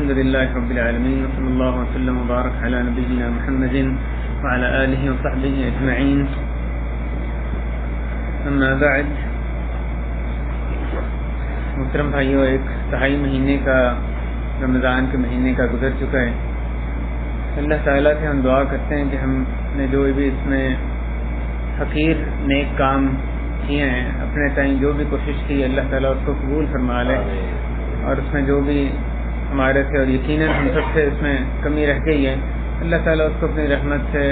الحمد لله رب العالمين وصلى الله وسلم وبارك على نبينا محمد وعلى آله وصحبه أجمعين. أما بعد، محترم بھائیو، ایک تہائی مہینے کا رمضان کے مہینے کا گزر چکا ہے. اللہ تعالیٰ سے ہم دعا کرتے ہیں کہ ہم نے جو بھی اس میں حقیر نیک کام کیے ہیں، اپنے تئیں جو بھی کوشش کی، اللہ تعالیٰ اس کو قبول فرما لے، اور اس میں جو بھی ہمارے سے اور یقیناً ہم سب سے اس میں کمی رہ گئی ہے، اللہ تعالیٰ اس کو اپنی رحمت سے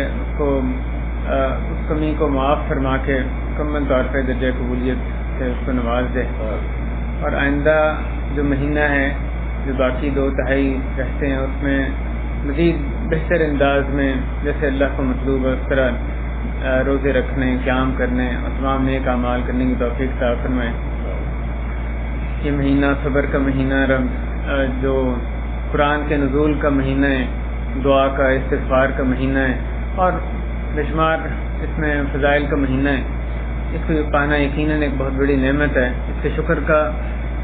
اس کمی کو معاف فرما کے مکمل طور پہ درجہ قبولیت سے اس کو نواز دے. اور آئندہ جو مہینہ ہے، جو باقی 2 تہائی رہتے ہیں، اس میں مزید بہتر انداز میں جیسے اللہ کو مطلوب ہے اس طرح روزے رکھنے، قیام کرنے اور تمام نیک اعمال کرنے کی توفیق عطا فرمائے. یہ مہینہ صبر کا مہینہ، جو قرآن کے نزول کا مہینہ ہے، دعا کا استغفار کا مہینہ ہے، اور بے شمار اس میں فضائل کا مہینہ ہے. اس کو پانا یقیناً ایک بہت بڑی نعمت ہے.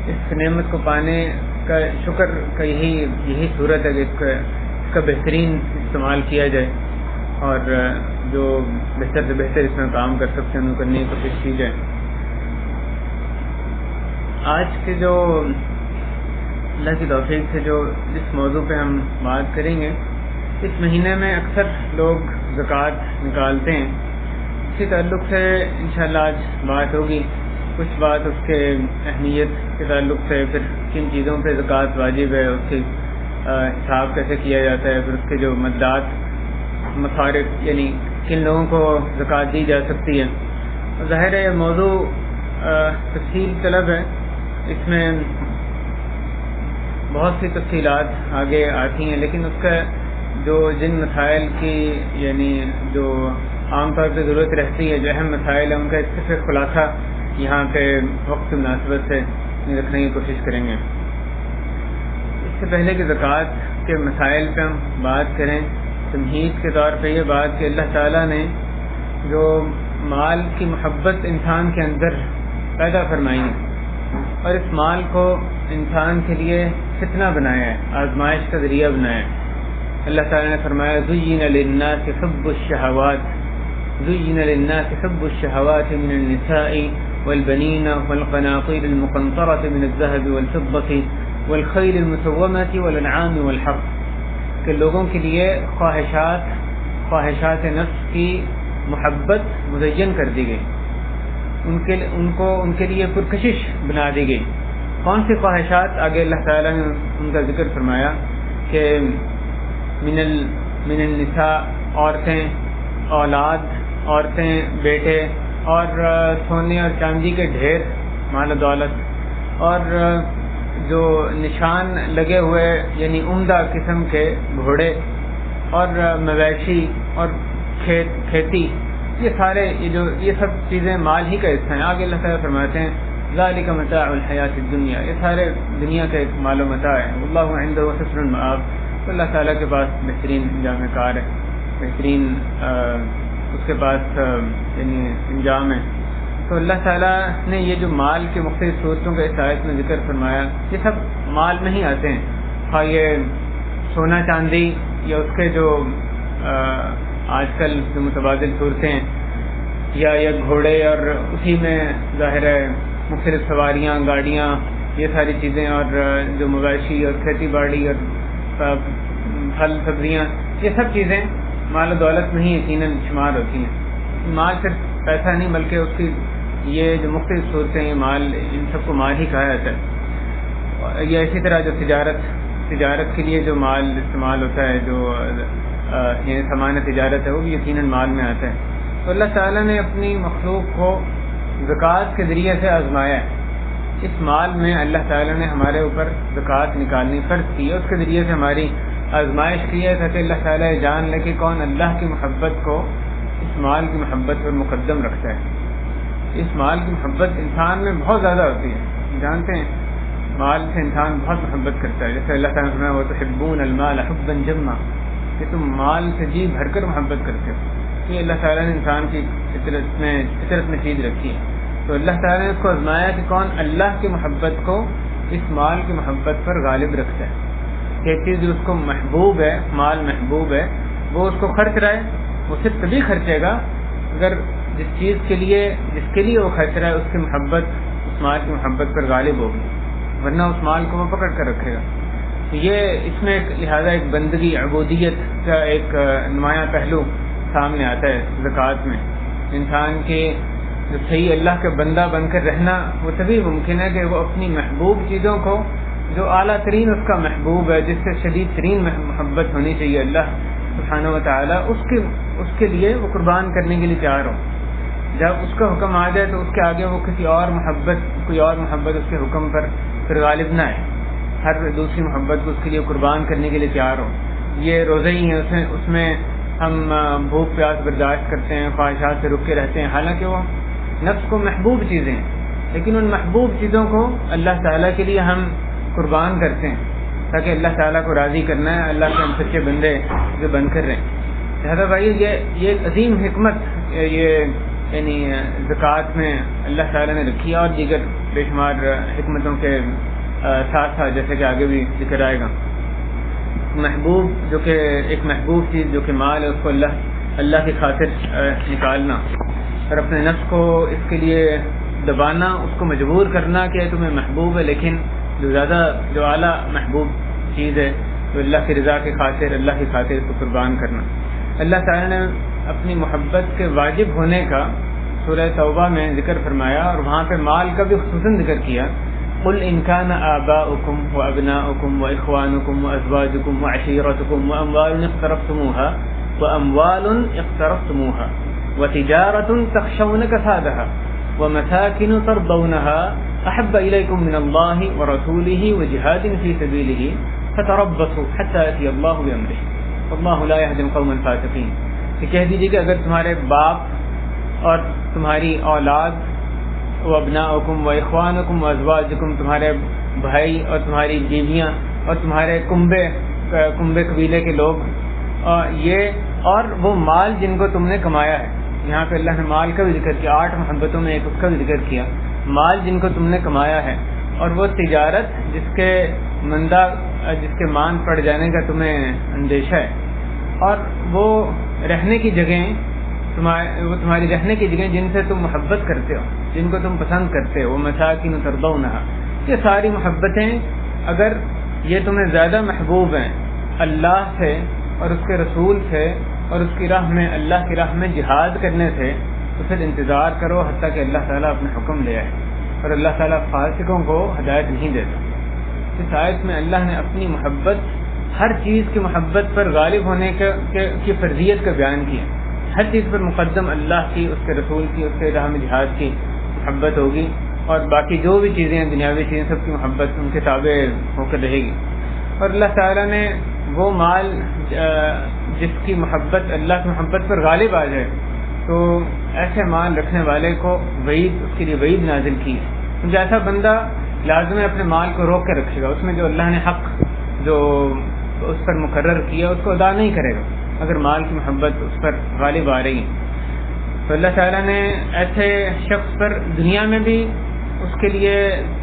اس نعمت کو پانے کا شکر کا یہی صورت ہے کہ اس کا بہترین استعمال کیا جائے، اور جو بہتر سے بہتر اس میں کام کر سکتے ہیں ان کو کرنے کی کوشش کی جائے. آج کے جو اللہ کی توفیق سے جس موضوع پہ ہم بات کریں گے، اس مہینے میں اکثر لوگ زکوٰۃ نکالتے ہیں. اسی تعلق سے انشاءاللہ آج بات ہوگی. کچھ بات اس کے اہمیت کے تعلق سے، پھر کن چیزوں پہ زکوٰۃ واجب ہے، اس کی حساب کیسے کیا جاتا ہے، پھر اس کے جو مدات مصارف، یعنی کن لوگوں کو زکوٰۃ دی جا سکتی ہے. ظاہر ہے یہ موضوع تفصیل طلب ہے، اس میں بہت سی تفصیلات آگے آتی ہیں، لیکن اس کا جن مسائل کی یعنی جو عام طور پہ ضرورت رہتی ہے، جو اہم مسائل ہیں، ان کا اس سے خلاصہ یہاں پہ وقت کی مناسبت سے رکھنے کی کوشش کریں گے. اس سے پہلے کہ زکوٰۃ کے مسائل پہ ہم بات کریں، تمہید کے طور پہ یہ بات کہ اللہ تعالیٰ نے جو مال کی محبت انسان کے اندر پیدا فرمائی ہے، اور اس مال کو انسان کے لیے فتنہ بنایا ہے، آزمائش کا ذریعہ بنایا ہے. اللہ تعالیٰ نے فرمایا زُيِّنَ لِلنَّاسِ حُبُّ الشَّهَوَاتِ مِنَ النِّسَاءِ وَالْبَنِينَ وَالْقَنَاطِيرِ الْمُقَنطَرَةِ مِنَ الذَّهَبِ وَالْفِضَّةِ وَالْخَيْلِ الْمُسَوَّمَةِ وَالْأَنْعَامِ وَالْحَرْثِ، کہ لوگوں کے لیے خواہشات نفس کی محبت مزین کر دی گئی، ان کے لیے پرکشش بنا دی گئی. کون سی خواہشات؟ آگے اللہ تعالیٰ نے ان کا ذکر فرمایا کہ من النساء، عورتیں، اولاد، عورتیں، بیٹے، اور سونے اور چاندی کے ڈھیر، مال و دولت، اور جو نشان لگے ہوئے یعنی عمدہ قسم کے گھوڑے، اور مویشی، اور کھیتی، یہ سب چیزیں مال ہی کا حصہ ہیں. آگے اللہ تعالیٰ فرماتے ہیں ذالک متاع الحیات الدنیا، یہ سارے دنیا کا ایک مال و متاع ہے. واللہ عنده حسن المآب، اللہ تعالیٰ کے پاس بہترین انجام کار ہے، بہترین اس کے پاس یعنی انجام ہے. تو اللہ تعالیٰ نے یہ جو مال کے مختلف صورتوں کا اس آیت میں ذکر فرمایا، یہ سب مال میں ہی آتے ہیں. ہاں، یہ سونا چاندی یا اس کے جو آج کل جو متبادل صورتیں ہیں، یا گھوڑے، اور اسی میں ظاہر ہے مختلف سواریاں، گاڑیاں، یہ ساری چیزیں، اور جو مویشی اور کھیتی باڑی اور پھل سبزیاں، یہ سب چیزیں مال و دولت میں ہی یقیناً شمار ہوتی ہیں. مال صرف پیسہ نہیں، بلکہ اس کی یہ جو مختلف صورتیں ہیں، مال، ان سب کو مال ہی کہا جاتا ہے. یا اسی طرح جو تجارت کے لیے جو مال استعمال ہوتا ہے، جو یعنی سامان تجارت ہے، وہ بھی یقیناً مال میں آتا ہے. تو اللہ تعالیٰ نے اپنی مخلوق کو زکوٰۃ کے ذریعے سے آزمایا ہے. اس مال میں اللہ تعالیٰ نے ہمارے اوپر زکوٰۃ نکالنی فرض کی ہے، اس کے ذریعے سے ہماری آزمائش کی ہے، تاکہ اللہ تعالیٰ یہ جان لے کہ کون اللہ کی محبت کو اس مال کی محبت پر مقدم رکھتا ہے. اس مال کی محبت انسان میں بہت زیادہ ہوتی ہے، جانتے ہیں مال سے انسان بہت محبت کرتا ہے. جیسے اللہ تعالیٰ نے فرمایا وَتُحِبُّونَ الْمَالَ حُبًّا جَمًّا، کہ تم مال سے جی بھر کر محبت کرتے ہو. یہ اللہ تعالیٰ نے انسان کی فطرت میں چیز رکھی ہے. تو اللہ تعالیٰ نے اس کو آزمایا کہ کون اللہ کی محبت کو اس مال کی محبت پر غالب رکھتا ہے. چیز جو اس کو محبوب ہے، مال محبوب ہے، وہ اس کو خرچ رہا ہے، وہ صرف تبھی خرچے گا اگر جس چیز کے لیے وہ خرچ رہا ہے اس کی محبت، اس مال کی محبت پر غالب ہوگی، ورنہ اس مال کو وہ پکڑ کر رکھے گا۔ تو یہ اس میں لہذا ایک بندگی، عبودیت کا ایک نمایاں پہلو سامنے آتا ہے زکوٰۃ میں۔ انسان کے جو صحیح اللہ کے بندہ بن کر رہنا وہ تبھی ممکن ہے کہ وہ اپنی محبوب چیزوں کو، جو اعلیٰ ترین اس کا محبوب ہے، جس سے شدید ترین محبت ہونی چاہیے اللہ سبحانہ و تعالیٰ، اس کے لیے وہ قربان کرنے کے لیے تیار ہو۔ جب اس کا حکم آ جائے تو اس کے آگے وہ کوئی اور محبت اس کے حکم پر پھر غالب نہ آئے، ہر دوسری محبت کو اس کے لیے قربان کرنے کے لیے تیار ہو۔ یہ روزے ہی ہیں، اس میں ہم بھوک پیاس برداشت کرتے ہیں، خواہشات سے رکے رہتے ہیں، حالانکہ وہ نفس کو محبوب چیزیں ہیں، لیکن ان محبوب چیزوں کو اللہ تعالیٰ کے لیے ہم قربان کرتے ہیں تاکہ اللہ تعالیٰ کو راضی کرنا ہے، اللہ کے ہم سچے بندے جو بن کر رہیں۔ لہٰذا بھائی یہ ایک عظیم حکمت یعنی زکوٰۃ میں اللہ تعالیٰ نے رکھی ہے، اور دیگر بے شمار حکمتوں کے ساتھ ساتھ جیسے کہ آگے بھی ذکر آئے گا۔ محبوب جو کہ ایک محبوب چیز جو کہ مال ہے، اس کو اللہ کی خاطر نکالنا اور اپنے نفس کو اس کے لیے دبانا، اس کو مجبور کرنا کہ تمہیں محبوب ہے، لیکن جو اعلیٰ محبوب چیز ہے تو اللہ کی رضا کی خاطر، اللہ کی خاطر اس کو قربان کرنا۔ اللہ تعالیٰ نے اپنی محبت کے واجب ہونے کا سورہ توبہ میں ذکر فرمایا، اور وہاں پہ مال کا بھی خصوصاً ذکر کیا۔ قل ان كان آباؤكم وابناؤكم واخوانكم وازواجكم وعشيرتكم واموال اقترفتموها وتجارة تخشون كسادها ومساكن ترضونها احب اليكم من الله ورسوله وجهاد في سبيله فتربصوا حتى يأتي الله بأمره والله لا يهدي القوم الفاسقين۔ کہ کہہ دیجیے کہ اگر تمہارے باپ اور تمہاری اولاد، وابناؤکم واخوانکم وازواجکم، تمہارے بھائی اور تمہاری بیویاں اور تمہارے کنبے قبیلے کے لوگ، اور وہ مال جن کو تم نے کمایا ہے، یہاں پہ اللہ نے مال کا بھی ذکر کیا، 8 محبتوں میں ایک اس کا بھی ذکر کیا، مال جن کو تم نے کمایا ہے، اور وہ تجارت جس کے مان پڑ جانے کا تمہیں اندیشہ ہے، اور وہ رہنے کی جگہیں، وہ تمہاری رہنے کی جگہیں جن سے تم محبت کرتے ہو، جن کو تم پسند کرتے ہو، وہ مساکن ترضونہا، یہ ساری محبتیں اگر یہ تمہیں زیادہ محبوب ہیں اللہ سے اور اس کے رسول سے اور اس کی راہ میں، اللہ کی راہ میں جہاد کرنے سے، تو پھر انتظار کرو حتیٰ کہ اللہ تعالیٰ اپنے حکم لے آئے، اور اللہ تعالیٰ فاسقوں کو ہدایت نہیں دیتا۔ اس آیت میں اللہ نے اپنی محبت، ہر چیز کی محبت پر غالب ہونے کی فرضیت کا بیان کیا، ہر چیز پر مقدم اللہ کی، اس کے رسول کی، اس کے راہ میں جہاد کی محبت ہوگی، اور باقی جو بھی چیزیں ہیں دنیاوی چیزیں سب کی محبت ان کے تابع ہو کر رہے گی۔ اور اللہ تعالیٰ نے وہ مال جس کی محبت اللہ کی محبت پر غالب آ جائے تو ایسے مال رکھنے والے کو اس کے لیے وعید نازل کی ہے، کیونکہ ایسا بندہ لازم اپنے مال کو روک کے رکھے گا، اس میں جو اللہ نے حق جو اس پر مقرر کیا اس کو ادا نہیں کرے گا اگر مال کی محبت اس پر غالب آ رہی ہے۔ تو اللہ تعالیٰ نے ایسے شخص پر دنیا میں بھی اس کے لیے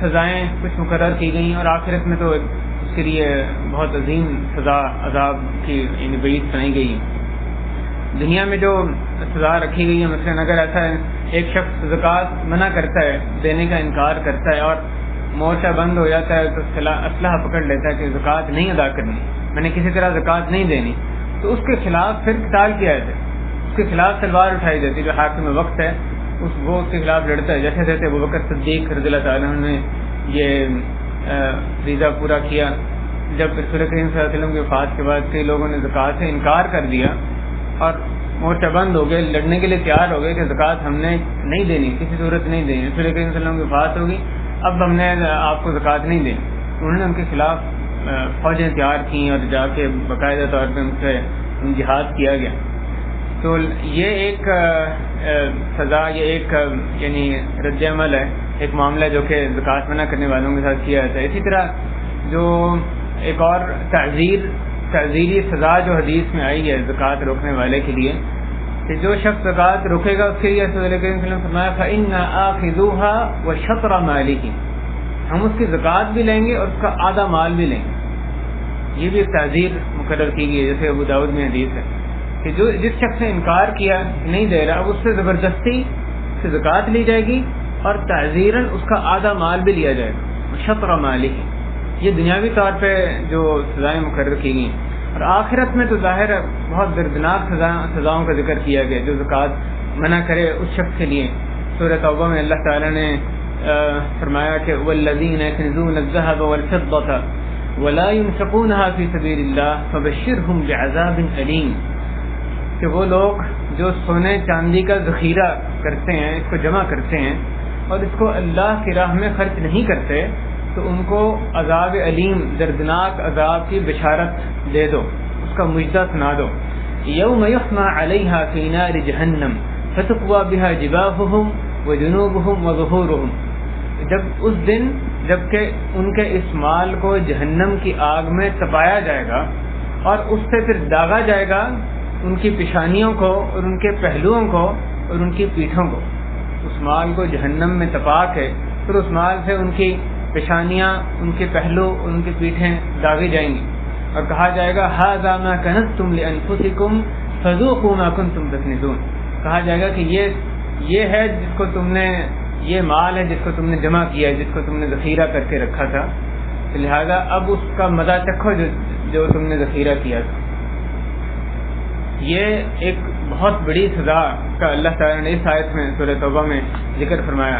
سزائیں کچھ مقرر کی گئیں، اور آخرت میں تو اس کے لیے بہت عظیم سزا، عذاب کی وعید سنائی گئی ہے۔ دنیا میں جو سزا رکھی گئی ہے، مثلا اگر ایسا ایک شخص زکوٰۃ منع کرتا ہے، دینے کا انکار کرتا ہے، اور مورچہ بند ہو جاتا ہے تو اسلحہ پکڑ لیتا ہے کہ زکوٰۃ نہیں ادا کرنی، میں نے کسی طرح زکوٰۃ نہیں دینی، تو اس کے خلاف پھر قتال کیا جاتا ہے، اس کے خلاف تلوار اٹھائی جاتی ہے، جو حاکم وقت ہے وہ اس کے خلاف لڑتا ہے۔ جیسے جیسے ابوبکر صدیق رضی اللہ تعالیٰ عنہ نے یہ فریضہ پورا کیا، جب رسول کریم صلی اللہ علیہ وسلم کی وفات کے بعد کئی لوگوں نے زکوٰۃ سے انکار کر دیا اور مورچہ بند ہو گئے، لڑنے کے لیے تیار ہو گئے کہ زکوٰۃ ہم نے نہیں دینی، کسی صورت نہیں دینی، رسول کریم صلی اللہ علیہ وسلم کی وفات ہوگی، اب ہم نے آپ کو زکوٰۃ نہیں دینی، انہوں نے ان کے خلاف فوجیں تیار کیں اور جا کے باقاعدہ طور پہ ان سے جہاد کیا گیا۔ تو یہ ایک سزا، یہ ایک یعنی رد عمل ہے، ایک معاملہ جو کہ زکوٰۃ منع کرنے والوں کے ساتھ کیا جاتا ہے۔ اسی طرح جو ایک اور تعزیری سزا جو حدیث میں آئی ہے زکوٰۃ روکنے والے کے لیے، کہ جو شخص زکوٰۃ روکے گا اس کے لیے رسول کریم صلی اللہ علیہ وسلم نے فرمایا فَإِنَّا آخِذُوهَا وَشَطْرَ مَالِهِ، ہم اس کی زکوٰۃ بھی لیں گے اور اس کا آدھا مال بھی لیں گے۔ یہ بھی ایک تعزیر مقرر کی گئی ہے، جیسے ابو داؤد میں حدیث ہے کہ جس شخص نے انکار کیا نہیں دے رہا، اب اس سے زبردستی سے زکوٰۃ لی جائے گی اور تعزیراً اس کا آدھا مال بھی لیا جائے گا، شطر مالی. یہ دنیاوی طور پہ جو سزائیں مقرر کی گئی، اور آخرت میں تو ظاہر بہت دردناک سزاؤں کا ذکر کیا گیا جو زکوٰۃ منع کرے اس شخص کے لیے. سورۃ توبہ میں اللہ تعالیٰ نے فرمایا کہ والذین یکنزون الذهب والفضة ولا ينفقونها في سبيل الله فبشرهم بعذاب أليم، کہ وہ لوگ جو سونے چاندی کا ذخیرہ کرتے ہیں، اس کو جمع کرتے ہیں اور اس کو اللہ کی راہ میں خرچ نہیں کرتے، تو ان کو عذاب علیم، دردناک عذاب کی بشارت دے دو، اس کا مجدہ سنا دو. یوم یحمى علیہا فی نار جہنم فتقوی بہا جباہہم وجنوبہم وظہورہم، جب اس دن جبکہ ان کے اس مال کو جہنم کی آگ میں تپایا جائے گا اور اس سے پھر داغا جائے گا ان کی پیشانیوں کو اور ان کے پہلوؤں کو اور ان کی پیٹھوں کو. اس مال کو جہنم میں تپا کے پھر اس مال سے ان کی پیشانیاں، ان کے پہلو، ان کی پیٹھیں داغی جائیں گی اور کہا جائے گا ھذا ما کنزتم لانفسکم فذوقوا ما کنتم تکنزون. کہا جائے گا کہ یہ ہے جس کو تم نے، یہ مال ہے جس کو تم نے جمع کیا ہے، جس کو تم نے ذخیرہ کر کے رکھا تھا، لہذا اب اس کا مزہ چکھو جو تم نے ذخیرہ کیا تھا. یہ ایک بہت بڑی سزا کا اللہ تعالیٰ نے اس آیت میں سورۃ توبہ میں ذکر فرمایا.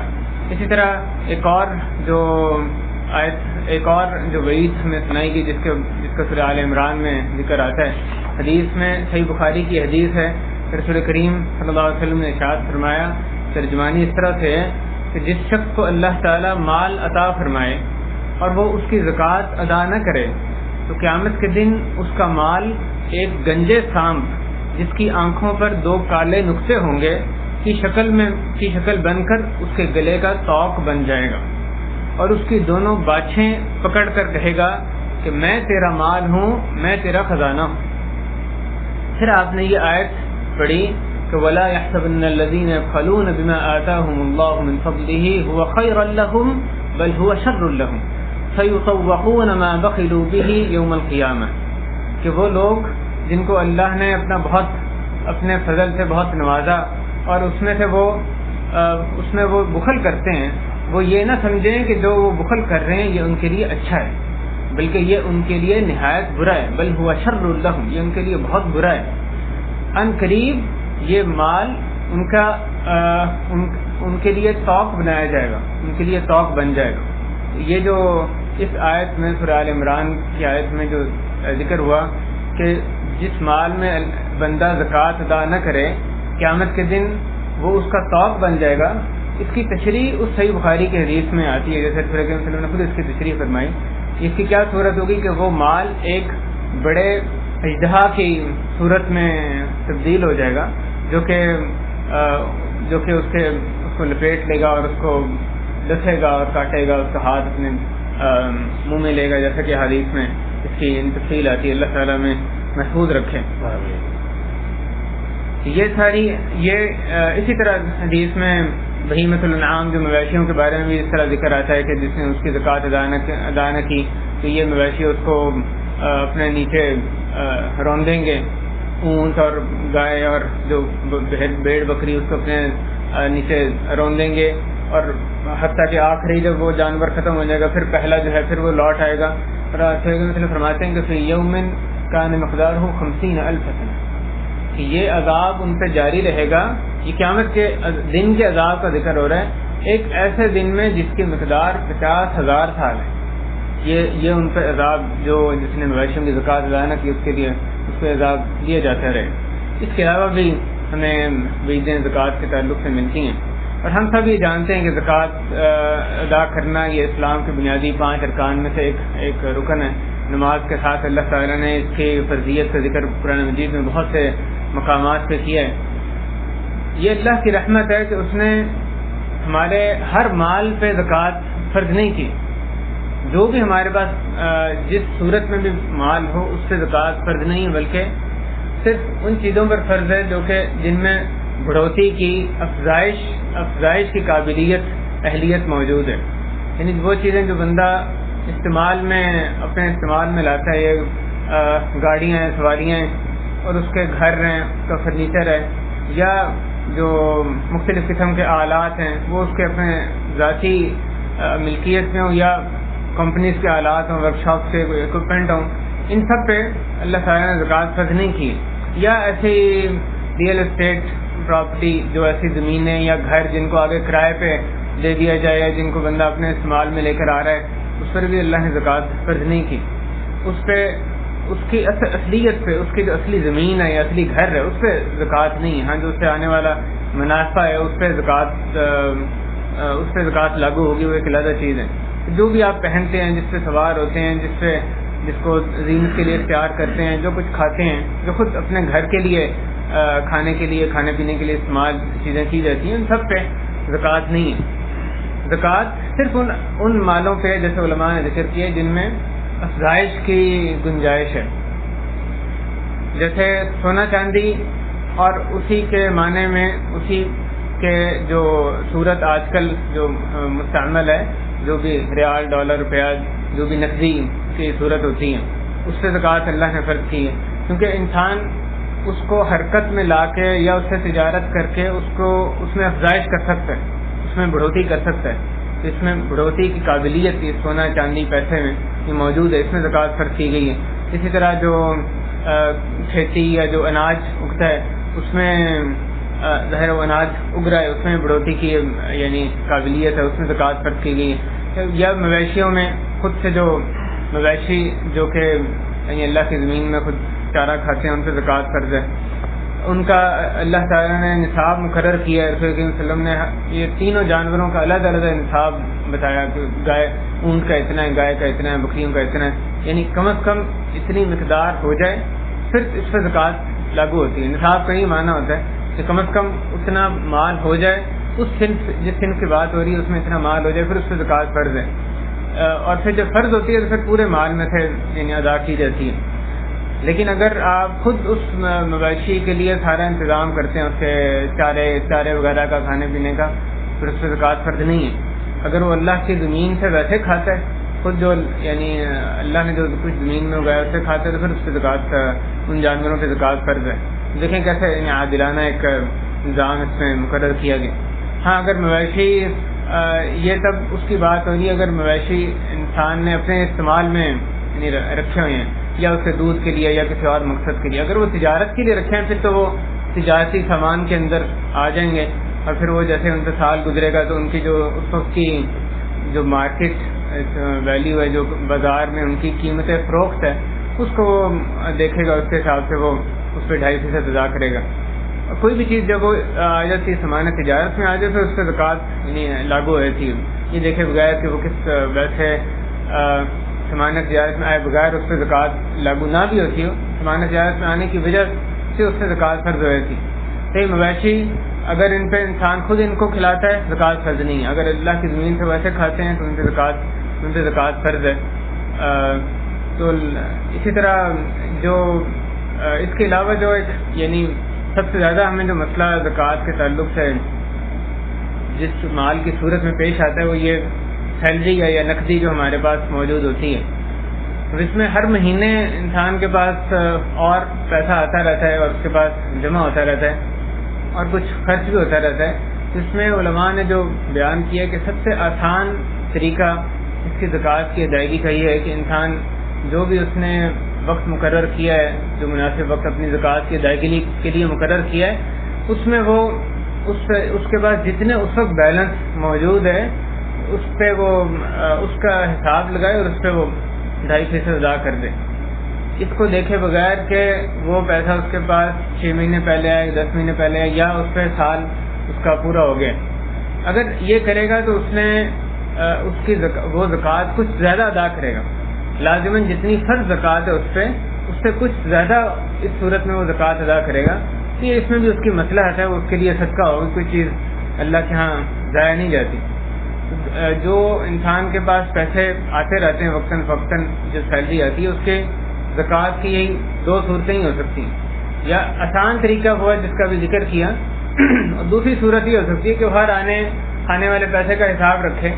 اسی طرح ایک اور جو وعید ہمیں سنائی گئی جس کا سورہ آل عمران میں ذکر آتا ہے. حدیث میں صحیح بخاری کی حدیث ہے، رسول کریم صلی اللہ علیہ وسلم نے ارشاد فرمایا، ترجمانی اس طرح سے ہے کہ جس شخص کو اللہ تعالیٰ مال عطا فرمائے اور وہ اس کی زکوٰۃ ادا نہ کرے تو قیامت کے دن اس کا مال ایک گنجے سانپ جس کی آنکھوں پر 2 کالے نقطے ہوں گے کی شکل بن کر اس کے گلے کا توق بن جائے گا اور اس کی دونوں باچھیں پکڑ کر کہے گا کہ میں تیرا مال ہوں، میں تیرا خزانہ ہوں. پھر آپ نے یہ آیت پڑھی کہ وَلَا يَحْسَبَنَّ الَّذِينَ يَبْخَلُونَ بِمَا آتَاهُمُ اللَّهُ مِنْ فَضْلِهِ هُوَ خَيْرًا لَهُمْ بَلْ هُوَ شَرٌّ لَهُمْ سَيُطَوَّقُونَ مَا بَخِلُوا بِهِ يَوْمَ الْقِيَامَةِ، کہ وہ لوگ جن کو اللہ نے اپنے فضل سے بہت نوازا اور اس میں وہ بخل کرتے ہیں، وہ یہ نہ سمجھیں کہ جو وہ بخل کر رہے ہیں یہ ان کے لیے اچھا ہے، بلکہ یہ ان کے لیے نہایت برا ہے. بل هو شر لهم، یہ ان کے لیے بہت برا ہے. ان قریب یہ مال ان کے لیے توق بنایا جائے گا، ان کے لیے توق بن جائے گا. یہ جو اس آیت میں سورہ آل عمران کی آیت میں جو ذکر ہوا کہ جس مال میں بندہ زکوٰۃ ادا نہ کرے قیامت کے دن وہ اس کا توق بن جائے گا، اس کی تشریح اس صحیح بخاری کی حدیث میں آتی ہے. جیسے رسول کریم صلی اللہ علیہ وسلم نے خود اس کی تشریح فرمائی. اس کی کیا صورت ہوگی کہ وہ مال ایک بڑے اژدہا کی صورت میں تبدیل ہو جائے گا جو کہ اس کو لپیٹ لے گا اور اس کو ڈسے گا اور کاٹے گا، اس کا ہاتھ اپنے منہ میں لے گا، جیسا کہ حدیث میں اس کی تفصیل آتی ہے. اللہ تعالیٰ میں محفوظ رکھے. اسی طرح حدیث میں بہیمۃ الانعام جو مویشیوں کے بارے میں بھی اس طرح ذکر آتا ہے کہ جس نے اس کی زکوٰۃ ادا نہ کی تو یہ مویشی اس کو اپنے نیچے روندیں گے، اونٹ اور گائے اور جو بھیڑ بکری اس کو اپنے نیچے روندیں گے، اور حتیٰ کہ آخری جب وہ جانور ختم ہو جائے گا پھر پہلا جو ہے پھر وہ لوٹ آئے گا. اور فرماتے ہیں کہ فی یوم کان مقدارہ 50,000 سنہ، کہ یہ عذاب ان پہ جاری رہے گا. یہ قیامت کے دن کے عذاب کا ذکر ہو رہا ہے، ایک ایسے دن میں جس کی مقدار 50,000 سال ہے. یہ ان پہ عذاب جو جس نے مویشیوں کی زکوٰۃ ادا نہ کی اس کے لیے اس پہ عذاب دیا جاتا رہے. اس کے علاوہ بھی ہمیں وعیدیں زکوٰۃ کے تعلق سے ملتی ہیں، اور ہم سب یہ جانتے ہیں کہ زکوٰۃ ادا کرنا یہ اسلام کے بنیادی 5 ارکان میں سے ایک رکن ہے. نماز کے ساتھ اللہ تعالیٰ نے اس کی فرضیت کا ذکر قرآن مجید میں بہت سے مقامات پہ کیا ہے. یہ اللہ کی رحمت ہے کہ اس نے ہمارے ہر مال پہ زکوٰۃ فرض نہیں کی. جو بھی ہمارے پاس جس صورت میں بھی مال ہو اس سے زکوٰۃ فرض نہیں ہے، بلکہ صرف ان چیزوں پر فرض ہے جو کہ جن میں بڑھوتی کی افزائش کی قابلیت اہلیت موجود ہے. یعنی وہ چیزیں جو بندہ اپنے استعمال میں لاتا ہے، گاڑیاں ہیں، سواریاں ہیں، اور اس کے گھر ہیں، اس کا فرنیچر ہے، یا جو مختلف قسم کے آلات ہیں وہ اس کے اپنے ذاتی ملکیت میں ہوں، یا کمپنیز کے آلات ہوں، ورک شاپ کے کوئی اکوپمنٹ ہوں، ان سب پہ اللہ تعالیٰ نے زکوٰۃ فرض نہیں کی. یا ایسی ریئل اسٹیٹ پراپرٹی، جو ایسی زمینیں یا گھر جن کو آگے کرائے پہ دے دیا جائے یا جن کو بندہ اپنے استعمال میں لے کر آ رہا ہے، اس پر بھی اللہ نے زکوٰۃ فرض نہیں کی. اس پہ اس کی اصلیت پہ، اس کی جو اصلی زمین ہے یا اصلی گھر ہے، اس پہ زکوٰۃ نہیں ہے. ہاں، جو اس سے آنے والا منافع ہے اس پہ زکوٰۃ لاگو ہوگی، وہ ایک علیحدہ چیز ہے. جو بھی آپ پہنتے ہیں، جس پہ سوار ہوتے ہیں، جس کو زینت کے لیے اختیار کرتے ہیں، جو کچھ کھاتے ہیں، جو خود اپنے گھر کے لیے کھانے کے لیے، کھانے پینے کے لیے استعمال چیزیں کی جاتی ہیں، ان سب پہ زکوٰۃ نہیں ہے. زکوٰۃ صرف ان مالوں پہ، جیسے علماء نے ذکر کیا، جن میں افزائش کی گنجائش ہے، جیسے سونا چاندی، اور اسی کے معنی میں اسی کے جو صورت آج کل جو مستعمل ہے، جو بھی ریال، ڈالر، روپیہ، جو بھی نقدی کی صورت ہوتی ہے، اس سے زکوٰۃ اللہ نے فرض کی ہے. کیونکہ انسان اس کو حرکت میں لا کے یا اس سے تجارت کر کے اس میں افزائش کر سکتا ہے، اس میں بڑھوتری کر سکتا ہے. تو اس میں بڑھوتری کی قابلیت کی سونا چاندی پیسے میں یہ موجود ہے، اس میں زکوٰۃ فرض کی گئی ہے. اسی طرح جو کھیتی یا جو اناج اگتا ہے، اس میں ظاہر و اناج اگ رہا ہے، اس میں بڑھوتری کی یعنی قابلیت ہے، اس میں زکوٰۃ فرض کی گئی ہے. یا مویشیوں میں خود سے جو مویشی جو کہ یعنی اللہ کی زمین میں خود چارہ کھاتے ہیں، ان پہ زکوٰۃ فرض ہے. ان کا اللہ تعالیٰ نے نصاب مقرر کیا ہے. رسول کریم صلی اللہ علیہ وسلم نے یہ تینوں جانوروں کا الگ الگ نصاب بتایا کہ گائے، اونٹ کا اتنا ہے، گائے کا اتنا ہے، بکریوں کا اتنا ہے، یعنی کم از کم اتنی مقدار ہو جائے پھر اس پہ زکوٰۃ لاگو ہوتی ہے. نصاب کا یہ معنی ہوتا ہے کہ کم از کم اتنا مال ہو جائے، اس صنف جس صنف کی بات ہو رہی ہے اس میں اتنا مال ہو جائے، پھر اس پہ زکوٰۃ فرض ہے. اور پھر جب فرض ہوتی ہے تو پھر پورے مال میں سے یعنی ادا کی جاتی ہے. لیکن اگر آپ خود اس مویشی کے لیے سارا انتظام کرتے ہیں، اس کے چارے وغیرہ کا، کھانے پینے کا، پھر اس پہ زکوٰۃ فرض نہیں ہے. اگر وہ اللہ کی زمین سے ویسے کھاتا ہے، خود جو یعنی اللہ نے جو کچھ زمین میں اگایا اس سے کھاتا ہے، تو پھر اس پہ زکوٰۃ، ان جانوروں پہ زکوٰۃ فرض ہے. دیکھیں کیسے یعنی عادلانہ ایک نظام اس میں مقرر کیا گیا. ہاں، اگر مویشی، یہ تب اس کی بات ہو رہی ہے اگر مویشی انسان نے اپنے استعمال میں یعنی رکھے ہوئے ہیں، یا اس کے دودھ کے لیے یا کسی اور مقصد کے لیے. اگر وہ تجارت کے لیے رکھے ہیں پھر تو وہ تجارتی سامان کے اندر آ جائیں گے، اور پھر وہ جیسے ان سے سال گزرے گا تو ان کی جو اس وقت کی جو مارکیٹ ویلیو ہے، جو بازار میں ان کی قیمت فروخت ہے، اس کو وہ دیکھے گا، اس کے حساب سے وہ اس پہ 2.5% ادا کرے گا. کوئی بھی چیز جب وہ آ جاتی ہے سامان تجارت میں آ جائے تو اس پہ زکوٰۃ یعنی لاگو ہوتی ہے. یہ دیکھے بغیر کہ وہ کس ویسے سامان تجارت میں آئے بغیر اس پہ زکوٰۃ لاگو نہ بھی ہوتی ہو، سامان تجارت میں آنے کی وجہ سے اس پہ زکوٰۃ فرض ہوئی تھی. تو مویشی اگر ان پہ انسان خود ان کو کھلاتا ہے زکوٰۃ فرض نہیں ہے. اگر اللہ کی زمین سے ویسے کھاتے ہیں تو ان پہ زکوٰۃ فرض ہے. تو اسی طرح جو اس کے علاوہ جو ایک یعنی سب سے زیادہ ہمیں جو مسئلہ زکوٰۃ کے تعلق سے جس مال کی صورت میں پیش آتا ہے وہ یہ سیلری یا نقدی جو ہمارے پاس موجود ہوتی ہے. تو اس میں ہر مہینے انسان کے پاس اور پیسہ آتا رہتا ہے اور اس کے پاس جمع ہوتا رہتا ہے اور کچھ خرچ بھی ہوتا رہتا ہے. تو اس میں علماء نے جو بیان کیا کہ سب سے آسان طریقہ اس کی زکوٰۃ کی ادائیگی کا یہ ہے کہ انسان جو بھی اس نے وقت مقرر کیا ہے، جو مناسب وقت اپنی زکوٰۃ کی ادائیگی کے لیے مقرر کیا ہے، اس میں وہ اس کے پاس جتنے اس وقت بیلنس موجود ہے اس پہ وہ اس کا حساب لگائے اور اس پہ وہ 2.5% ادا کر دے. اس کو دیکھے بغیر کہ وہ پیسہ اس کے پاس 6 مہینے پہلے آئے، 10 مہینے پہلے آئے، یا اس پہ سال اس کا پورا ہو گیا. اگر یہ کرے گا تو اس نے اس کی وہ زکوٰۃ کچھ زیادہ ادا کرے گا. لازماً جتنی فرض زکوٰۃ ہے اس سے کچھ زیادہ اس صورت میں وہ زکوٰۃ ادا کرے گا. تو یہ اس میں بھی اس کی مصلحت ہے، وہ اس کے لیے صدقہ ہوگا، کوئی چیز اللہ کے ہاں ضائع نہیں جاتی. جو انسان کے پاس پیسے آتے رہتے ہیں وقتاً فوقتاً، جو سیلری آتی ہے، اس کے زکوٰۃ کی یہی 2 صورتیں ہی ہو سکتی ہیں. یا آسان طریقہ ہوا جس کا بھی ذکر کیا، اور دوسری صورت یہ ہو سکتی ہے کہ ہر آنے والے پیسے کا حساب رکھے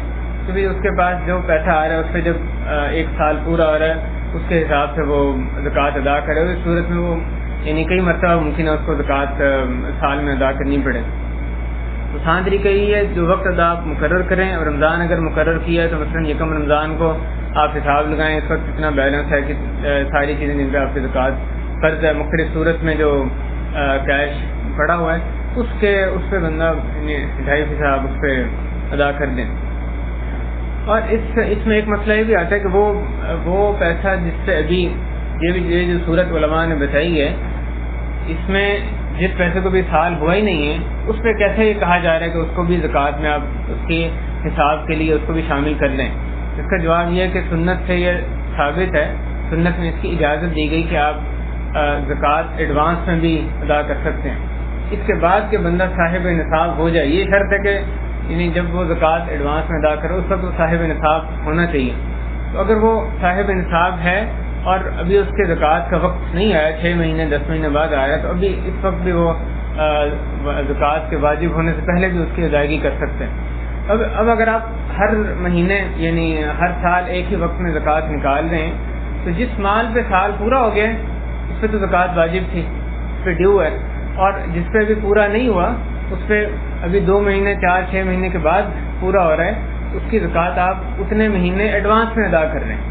کہ بھی اس کے پاس جو پیسہ آ رہا ہے اس پہ جب 1 سال پورا ہو رہا ہے اس کے حساب سے وہ زکوٰۃ ادا کرے. اس صورت میں وہ یعنی کئی مرتبہ ممکن ہے اس کو زکوٰۃ سال میں ادا کرنی پڑے. تو آسان طریقہ یہ ہے جو وقت ادا آپ مقرر کریں. اور رمضان اگر مقرر کیا ہے تو مثلاً یکم رمضان کو آپ حساب لگائیں اس وقت کتنا بیلنس ہے کہ ساری چیزیں جن پہ آپ کی زکوٰۃ فرض ہے. مختلف صورت میں جو کیش پڑا ہوا ہے اس پہ بندہ 2.5% آپ اس پہ ادا کر دیں. اور اس میں ایک مسئلہ یہ بھی آتا ہے کہ وہ پیسہ جس سے ابھی یہ جو صورت علماء نے بتائی ہے اس میں جس پیسے کو بھی سال ہوا ہی نہیں ہے اس پہ کیسے یہ کہا جا رہا ہے کہ اس کو بھی زکوٰۃ میں آپ اس کے حساب کے لیے اس کو بھی شامل کر لیں. اس کا جواب یہ ہے کہ سنت سے یہ ثابت ہے. سنت میں اس کی اجازت دی گئی کہ آپ زکوٰۃ ایڈوانس میں بھی ادا کر سکتے ہیں. اس کے بعد کہ بندہ صاحب نصاب ہو جائے. یہ شرط ہے کہ یعنی جب وہ زکوٰۃ ایڈوانس میں ادا کرے اس وقت وہ صاحب نصاب ہونا چاہیے. تو اگر وہ صاحب نصاب ہے اور ابھی اس کے زکوٰۃ کا وقت نہیں آیا 6 مہینے 10 مہینے بعد آیا تو ابھی اس وقت بھی وہ زکوٰۃ کے واجب ہونے سے پہلے بھی اس کی ادائیگی کر سکتے ہیں. اب اگر آپ ہر مہینے یعنی ہر سال ایک ہی وقت میں زکوٰۃ نکال رہے ہیں تو جس مال پہ سال پورا ہو گیا اس پہ تو زکوٰۃ واجب تھی, اس پہ ڈیو ہے. اور جس پہ بھی پورا نہیں ہوا اس پہ ابھی 2 مہینے 4-6 مہینے کے بعد پورا ہو رہا ہے اس کی زکوٰۃ آپ اتنے مہینے ایڈوانس میں ادا کر رہے ہیں.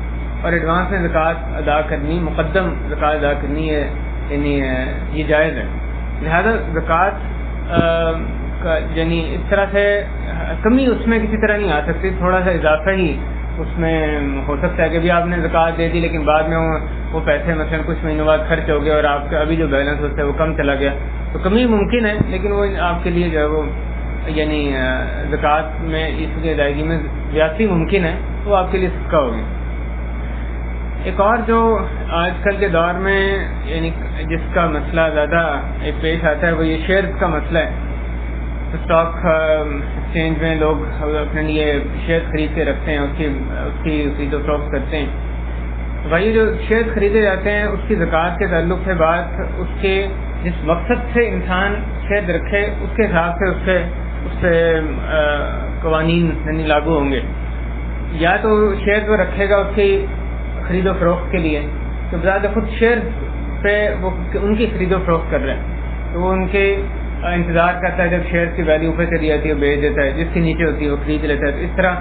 اور ایڈوانس میں زکوٰۃ ادا کرنی, مقدم زکوٰۃ ادا کرنی ہے یعنی یہ جائز ہے. لہذا زکوٰۃ یعنی اس طرح سے کمی اس میں کسی طرح نہیں آ سکتی. تھوڑا سا اضافہ ہی اس میں ہو سکتا ہے کہ بھی آپ نے زکوٰۃ دے دی لیکن بعد میں وہ پیسے مثلا کچھ مہینوں بعد خرچ ہو گئے اور آپ کا ابھی جو بیلنس ہوتا ہے وہ کم چلا گیا تو کمی ممکن ہے. لیکن وہ آپ کے لیے جو ہے وہ یعنی زکوٰۃ میں اس کی ادائیگی میں زیادتی ممکن ہے, وہ آپ کے لیے صدقہ ہوگی. ایک اور جو آج کل کے دور میں یعنی جس کا مسئلہ زیادہ ایک پیش آتا ہے وہ یہ شیئرز کا مسئلہ ہے. اسٹاک ایکسچینج میں لوگ اپنے لیے شیئر خرید کے رکھتے ہیں, اس کی خرید و فروخت کرتے ہیں. بھائی جو شیئر خریدے جاتے ہیں اس کی زکوٰۃ کے تعلق سے بات اس کے جس مقصد سے انسان شیئر رکھے اس کے حساب سے اس پہ قوانین یعنی لاگو ہوں گے. یا تو شیئر وہ رکھے گا اس کی خرید و فروخت کے لیے تو بذات خود شیئر پہ وہ ان کی خرید و فروخت کر رہے ہیں تو وہ ان کے انتظار کرتا ہے جب شیئر کی ویلیو اوپر چلی جاتی ہے وہ بیچ دیتا ہے, جس کی نیچے ہوتی ہے وہ خرید لیتا ہے. تو اس طرح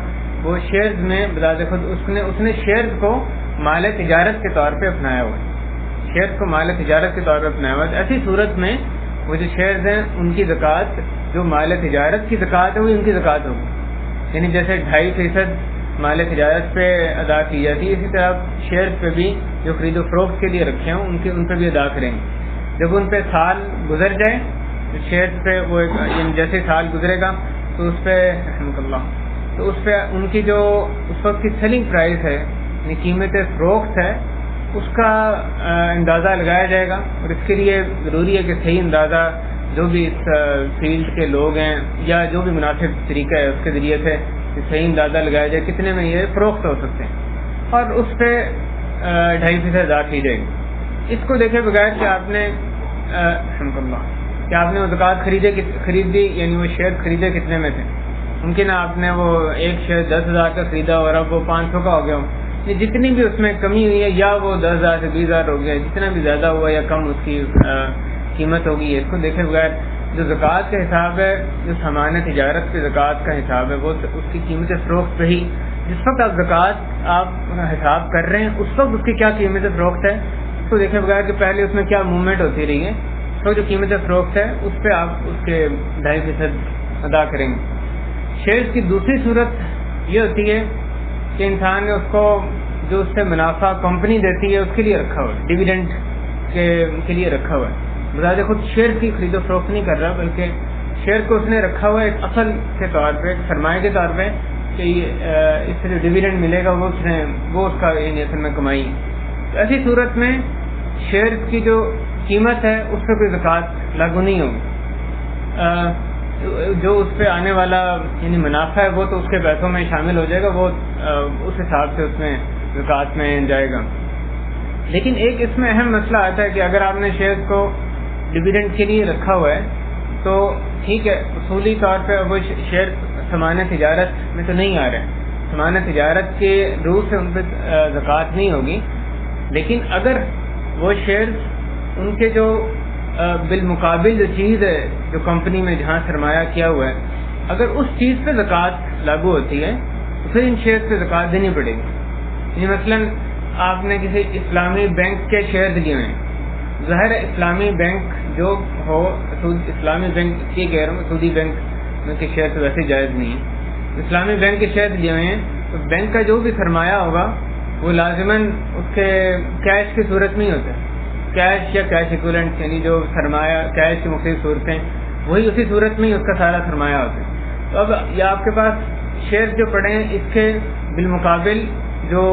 وہ شیئرز میں بذات خود اس نے شیئرز کو مال تجارت کے طور پہ اپنایا ہوا ہے. شیئرز کو مال تجارت کے طور پہ اپنایا ہوا ہے. ایسی صورت میں وہ جو شیئرز ہیں ان کی زکوٰۃ جو مال تجارت کی زکوٰۃ ہے وہ ان کی زکوٰۃ ہوگی. یعنی جیسے 2.5% مال تجارت پہ ادا کی جاتی ہے اسی طرح شیئرز پہ بھی جو خرید و فروخت کے لیے رکھے ہوں ان پہ بھی ادا کریں گے. جب ان پہ سال گزر جائے شیئرز پہ وہ جیسے سال گزرے گا تو اس پہ رحمۃ اللہ تو اس پہ ان کی جو اس وقت کی سیلنگ پرائس ہے یعنی قیمت فروخت ہے اس کا اندازہ لگایا جائے گا. اور اس کے لیے ضروری ہے کہ صحیح اندازہ جو بھی اس فیلڈ کے لوگ ہیں یا جو بھی مناسب طریقہ ہے اس کے ذریعے سے صحیح اندازہ لگایا جائے کتنے میں یہ فروخت ہو سکتے ہیں اور اس پہ 2.5% ادا کی جائے گی. اس کو دیکھے بغیر کہ آپ نے وہ زکوٰۃ خرید دی یعنی وہ شیئر خریدے کتنے میں تھے. ممکن ہے آپ نے وہ ایک شیئر 10,000 کا خریدا اور اب وہ 500 کا ہو گیا ہو. جتنی بھی اس میں کمی ہوئی ہے یا وہ 10,000 سے 20,000 ہو گیا, جتنا بھی زیادہ ہوا یا کم اس کی قیمت ہوگی ہے. اس کو دیکھے بغیر جو زکوٰۃ کا حساب ہے جو سامان تجارت کی زکوٰۃ کا حساب ہے وہ اس کی قیمت فروخت پہ ہی جس وقت آپ زکوٰۃ آپ حساب کر رہے ہیں اس وقت اس کی کیا قیمت فروخت ہے اس کو دیکھے بغیر کہ پہلے اس میں کیا موومنٹ ہوتی رہی ہے تو جو قیمت فروخت ہے اس پہ آپ اس کے 2.5% ادا کریں گے. شیئرز کی دوسری صورت یہ ہوتی ہے کہ انسان نے اس کو جو اس سے منافع کمپنی دیتی ہے اس کے لیے رکھا ہوا ہے, ڈیویڈنڈ کے لیے رکھا ہوا ہے. بذات خود شیئر کی خرید و فروخت نہیں کر رہا بلکہ شیئر کو اس نے رکھا ہوا ہے ایک اصل کے طور پہ, ایک سرمایہ کے طور پہ کہ اس سے جو ڈیویڈنڈ ملے گا وہ اس کا یعنی اصل میں کمائی. تو ایسی صورت میں شیئر کی جو قیمت ہے اس پہ کوئی زکوٰۃ لاگو نہیں ہوگی. جو اس پہ آنے والا یعنی منافع ہے وہ تو اس کے پیسوں میں شامل ہو جائے گا, وہ اس حساب سے اس میں زکوٰۃ میں جائے گا. لیکن ایک اس میں اہم مسئلہ آتا ہے کہ اگر آپ نے شیئر کو ڈیویڈنڈ کے لیے رکھا ہوا ہے تو ٹھیک ہے اصولی طور پہ وہ شیئر سامان تجارت میں تو نہیں آ رہے, سامان تجارت کے روح سے ان پہ زکوٰۃ نہیں ہوگی. لیکن اگر وہ شیئرز ان کے جو بالمقابل جو چیز ہے جو کمپنی میں جہاں سرمایہ کیا ہوا ہے اگر اس چیز پہ زکوٰۃ لاگو ہوتی ہے تو پھر ان شیئرز پہ زکوٰۃ دینی پڑے گی. یعنی مثلا آپ نے کسی اسلامی بینک کے شیئرز لیے ہیں, ظاہر ہے اسلامی بینک جو ہو, اسلامی بینک یہ کہہ رہا ہوں, سعودی بینک کے شیئرز ویسے جائز نہیں ہے, اسلامی بینک کے شیئرز لیے ہوئے ہیں تو بینک کا جو بھی سرمایہ ہوگا وہ لازماً اس کے کیش کی صورت میں ہی ہوتا ہے, کیش یا کیش ایکویلنٹ, یعنی جو سرمایہ کیش کی مختلف صورتیں وہی اسی صورت میں ہی اس کا سارا سرمایہ ہوتا ہے. تو اب یہ آپ کے پاس شیئر جو پڑے ہیں اس کے بالمقابل جو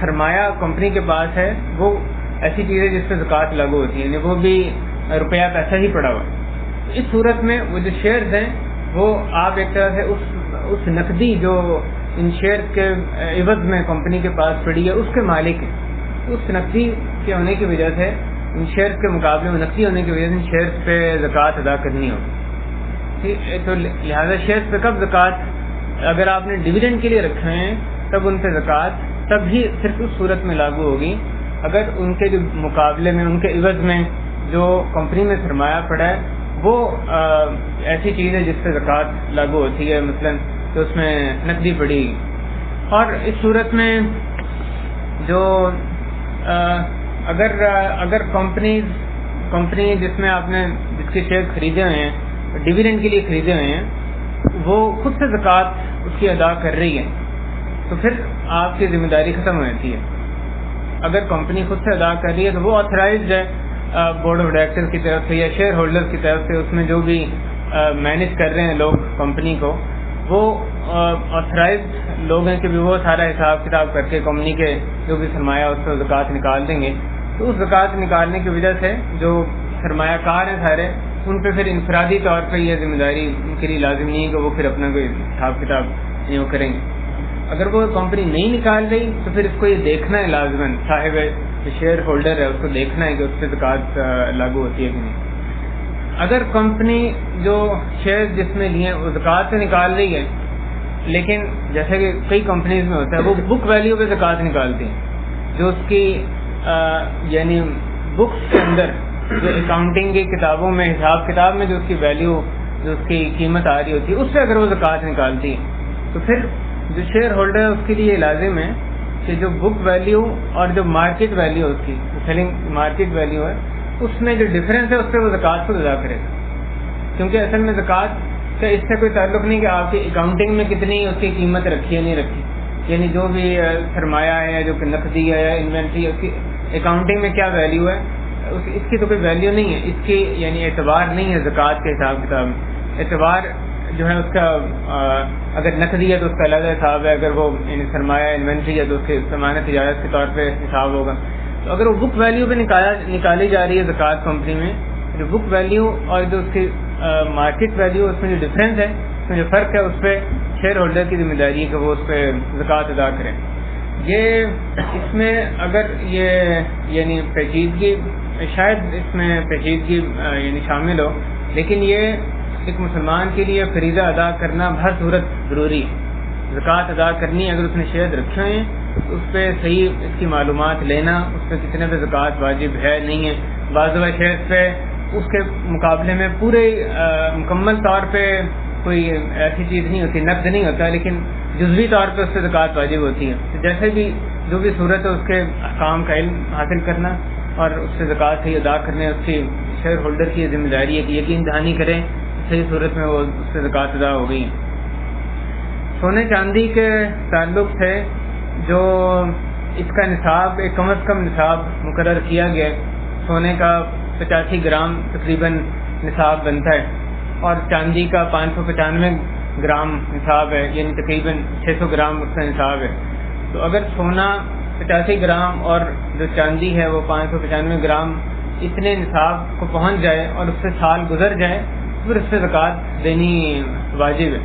سرمایہ کمپنی کے پاس ہے وہ ایسی چیز ہے جس پہ زکوٰۃ لاگو ہوتی ہے, یعنی وہ بھی روپیہ پیسہ ہی پڑا ہوا ہے. اس صورت میں وہ جو شیئرز ہیں وہ آپ ایک طرح سے اس نقدی جو ان شیئرز کے عوض میں کمپنی کے پاس پڑی ہے اس کے مالک ہیں. اس نقدی کے ہونے کی وجہ سے ان شیئرز کے مقابلے میں نقدی ہونے کی وجہ سے ان شیئرز پہ زکوٰۃ ادا کرنی ہوگی. تو لہٰذا شیئرز پہ کب زکوٰۃ, اگر آپ نے ڈویڈنڈ کے لیے رکھے ہیں تب ان پہ زکوٰۃ تب ہی صرف اس صورت میں لاگو ہوگی اگر ان کے جو مقابلے میں ان کے عوض میں جو کمپنی میں سرمایہ پڑا ہے وہ ایسی چیز ہے جس پہ زکوٰۃ لاگو ہوتی ہے, مثلا تو اس میں نقدی پڑی گی. اور اس صورت میں جو اگر کمپنی جس میں آپ نے جس کے شیئر خریدے ہوئے ہیں ڈویڈنڈ کے لیے خریدے ہوئے ہیں وہ خود سے زکوٰۃ اس کی ادا کر رہی ہے تو پھر آپ کی ذمہ داری ختم ہو جاتی ہے. اگر کمپنی خود سے ادا کر رہی ہے تو وہ آتھرائزڈ ہے بورڈ آف ڈائریکٹر کی طرف سے یا شیئر ہولڈر کی طرف سے, اس میں جو بھی مینیج کر رہے ہیں لوگ کمپنی کو وہ آتھرائزڈ لوگ ہیں کہ وہ سارا حساب کتاب کر کے کمپنی کے جو بھی سرمایہ اس پر زکوٰۃ نکال دیں گے. تو اس زکوٰۃ نکالنے کی وجہ سے جو سرمایہ کار ہیں سارے ان پہ پھر انفرادی طور پہ یہ ذمہ داری ان کے لیے لازم نہیں ہے کہ وہ پھر اپنا کوئی حساب کتاب نہیں وہ کریں گے. اگر وہ کمپنی نہیں نکال رہی تو پھر اس کو یہ دیکھنا ہے لازماً, صاحب شیئر ہولڈر ہے اس کو دیکھنا ہے کہ اس پہ زکوٰۃ لاگو ہوتی ہے کہ نہیں. اگر کمپنی جو شیئر جس میں لیے وہ زکوٰۃ سے نکال رہی ہے لیکن جیسے کہ کئی کمپنیز میں ہوتا ہے وہ بک ویلیو پہ زکوٰۃ نکالتی ہیں, جو اس کی یعنی بکس کے اندر جو اکاؤنٹنگ کی کتابوں میں حساب کتاب میں جو اس کی ویلیو جو اس کی قیمت آ رہی ہوتی ہے اس سے اگر وہ زکوٰۃ نکالتی ہے تو پھر جو شیئر ہولڈر ہے اس کے لیے لازم ہے کہ جو بک ویلیو اور جو مارکیٹ ویلیو اس کی سیلنگ مارکیٹ ویلیو ہے اس میں جو ڈفرینس ہے اس پہ وہ زکوٰۃ کو ادا کرے گا. کیونکہ اصل میں زکوٰۃ کا اس سے کوئی تعلق نہیں کہ آپ کی اکاؤنٹنگ میں کتنی اس کی قیمت رکھی ہے نہیں رکھی, یعنی جو بھی سرمایہ ہے جو کہ نقدی ہے یا انوینٹری ہے اس کی اکاؤنٹنگ میں کیا ویلیو ہے اس کی تو کوئی ویلیو نہیں ہے, اس کی یعنی اعتبار نہیں ہے زکوٰۃ کے حساب کتاب میں. اعتبار جو ہے اس کا اگر نقدی ہے تو اس کا الگ حساب ہے, اگر وہ یعنی سرمایہ انوینٹری ہے تو اس کے ضمانت تجارت کے طور پہ حساب ہوگا. تو اگر وہ بک ویلیو پہ نکالی جا رہی ہے زکوٰۃ کمپنی میں, جو بک ویلیو اور جو اس کی مارکیٹ ویلیو اس میں جو ڈفرینس ہے اس میں جو فرق ہے اس پہ شیئر ہولڈر کی ذمہ داری ہے کہ وہ اس پہ زکوٰۃ ادا کریں. یہ اس میں اگر یہ یعنی پیچیدگی شاید اس میں پیچیدگی یعنی شامل ہو, لیکن یہ ایک مسلمان کے لیے فریضہ ادا کرنا ہر صورت ضروری ہے. زکوٰۃ ادا کرنی اگر اس نے شیئر رکھے ہیں تو اس پہ صحیح اس کی معلومات لینا, اس پہ کتنے پہ زکوٰۃ واجب ہے نہیں ہے. بعض شیئر پہ اس کے مقابلے میں پورے مکمل طور پہ کوئی ایسی چیز نہیں ہوتی, نقد نہیں ہوتا, لیکن جزوی طور پہ اس پہ زکوٰۃ واجب ہوتی ہے. تو جیسے بھی جو بھی صورت ہے اس کے احکام کا علم حاصل کرنا اور اس سے زکوٰۃ صحیح ادا کرنے اس کی شیئر ہولڈر کی ذمہ داری ہے کہ یقین دہانی کریں صحیح صورت میں وہ اس سے زکوٰۃ ادا ہو گئی. سونے چاندی کے تعلق سے جو اس کا نصاب ایک کم از کم نصاب مقرر کیا گیا, سونے کا 85 گرام تقریباً نصاب بنتا ہے اور چاندی کا 595 گرام نصاب ہے, یعنی تقریباً 600 گرام اس کا نصاب ہے. تو اگر سونا 85 گرام اور جو چاندی ہے وہ 595 گرام اتنے نصاب کو پہنچ جائے اور اس سے سال گزر جائے تو پھر اس سے زکوٰۃ دینی واجب ہے.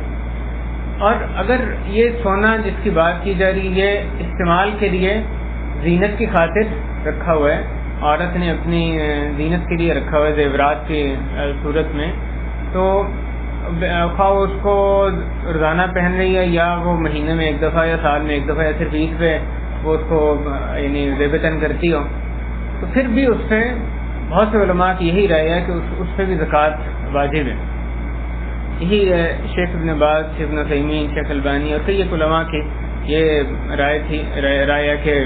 اور اگر یہ سونا جس کی بات کی جا رہی ہے استعمال کے لیے زینت کی خاطر رکھا ہوا ہے, عورت نے اپنی زینت کے لیے رکھا ہوا ہے زیورات کی صورت میں, تو خواہ اس کو روزانہ پہن رہی ہے یا وہ مہینے میں ایک دفعہ یا سال میں ایک دفعہ یا صرف عید پہ وہ اس کو یعنی ضبطاً کرتی ہو، تو پھر بھی اس پہ بہت سے علماء کی یہی رائے ہے کہ اس پہ بھی زکوٰۃ واجب ہے. یہی شیخ ابن باز، شیخ ابن عثیمین، شیخ البانی اور کئی علماء کی یہ رائے ہے کہ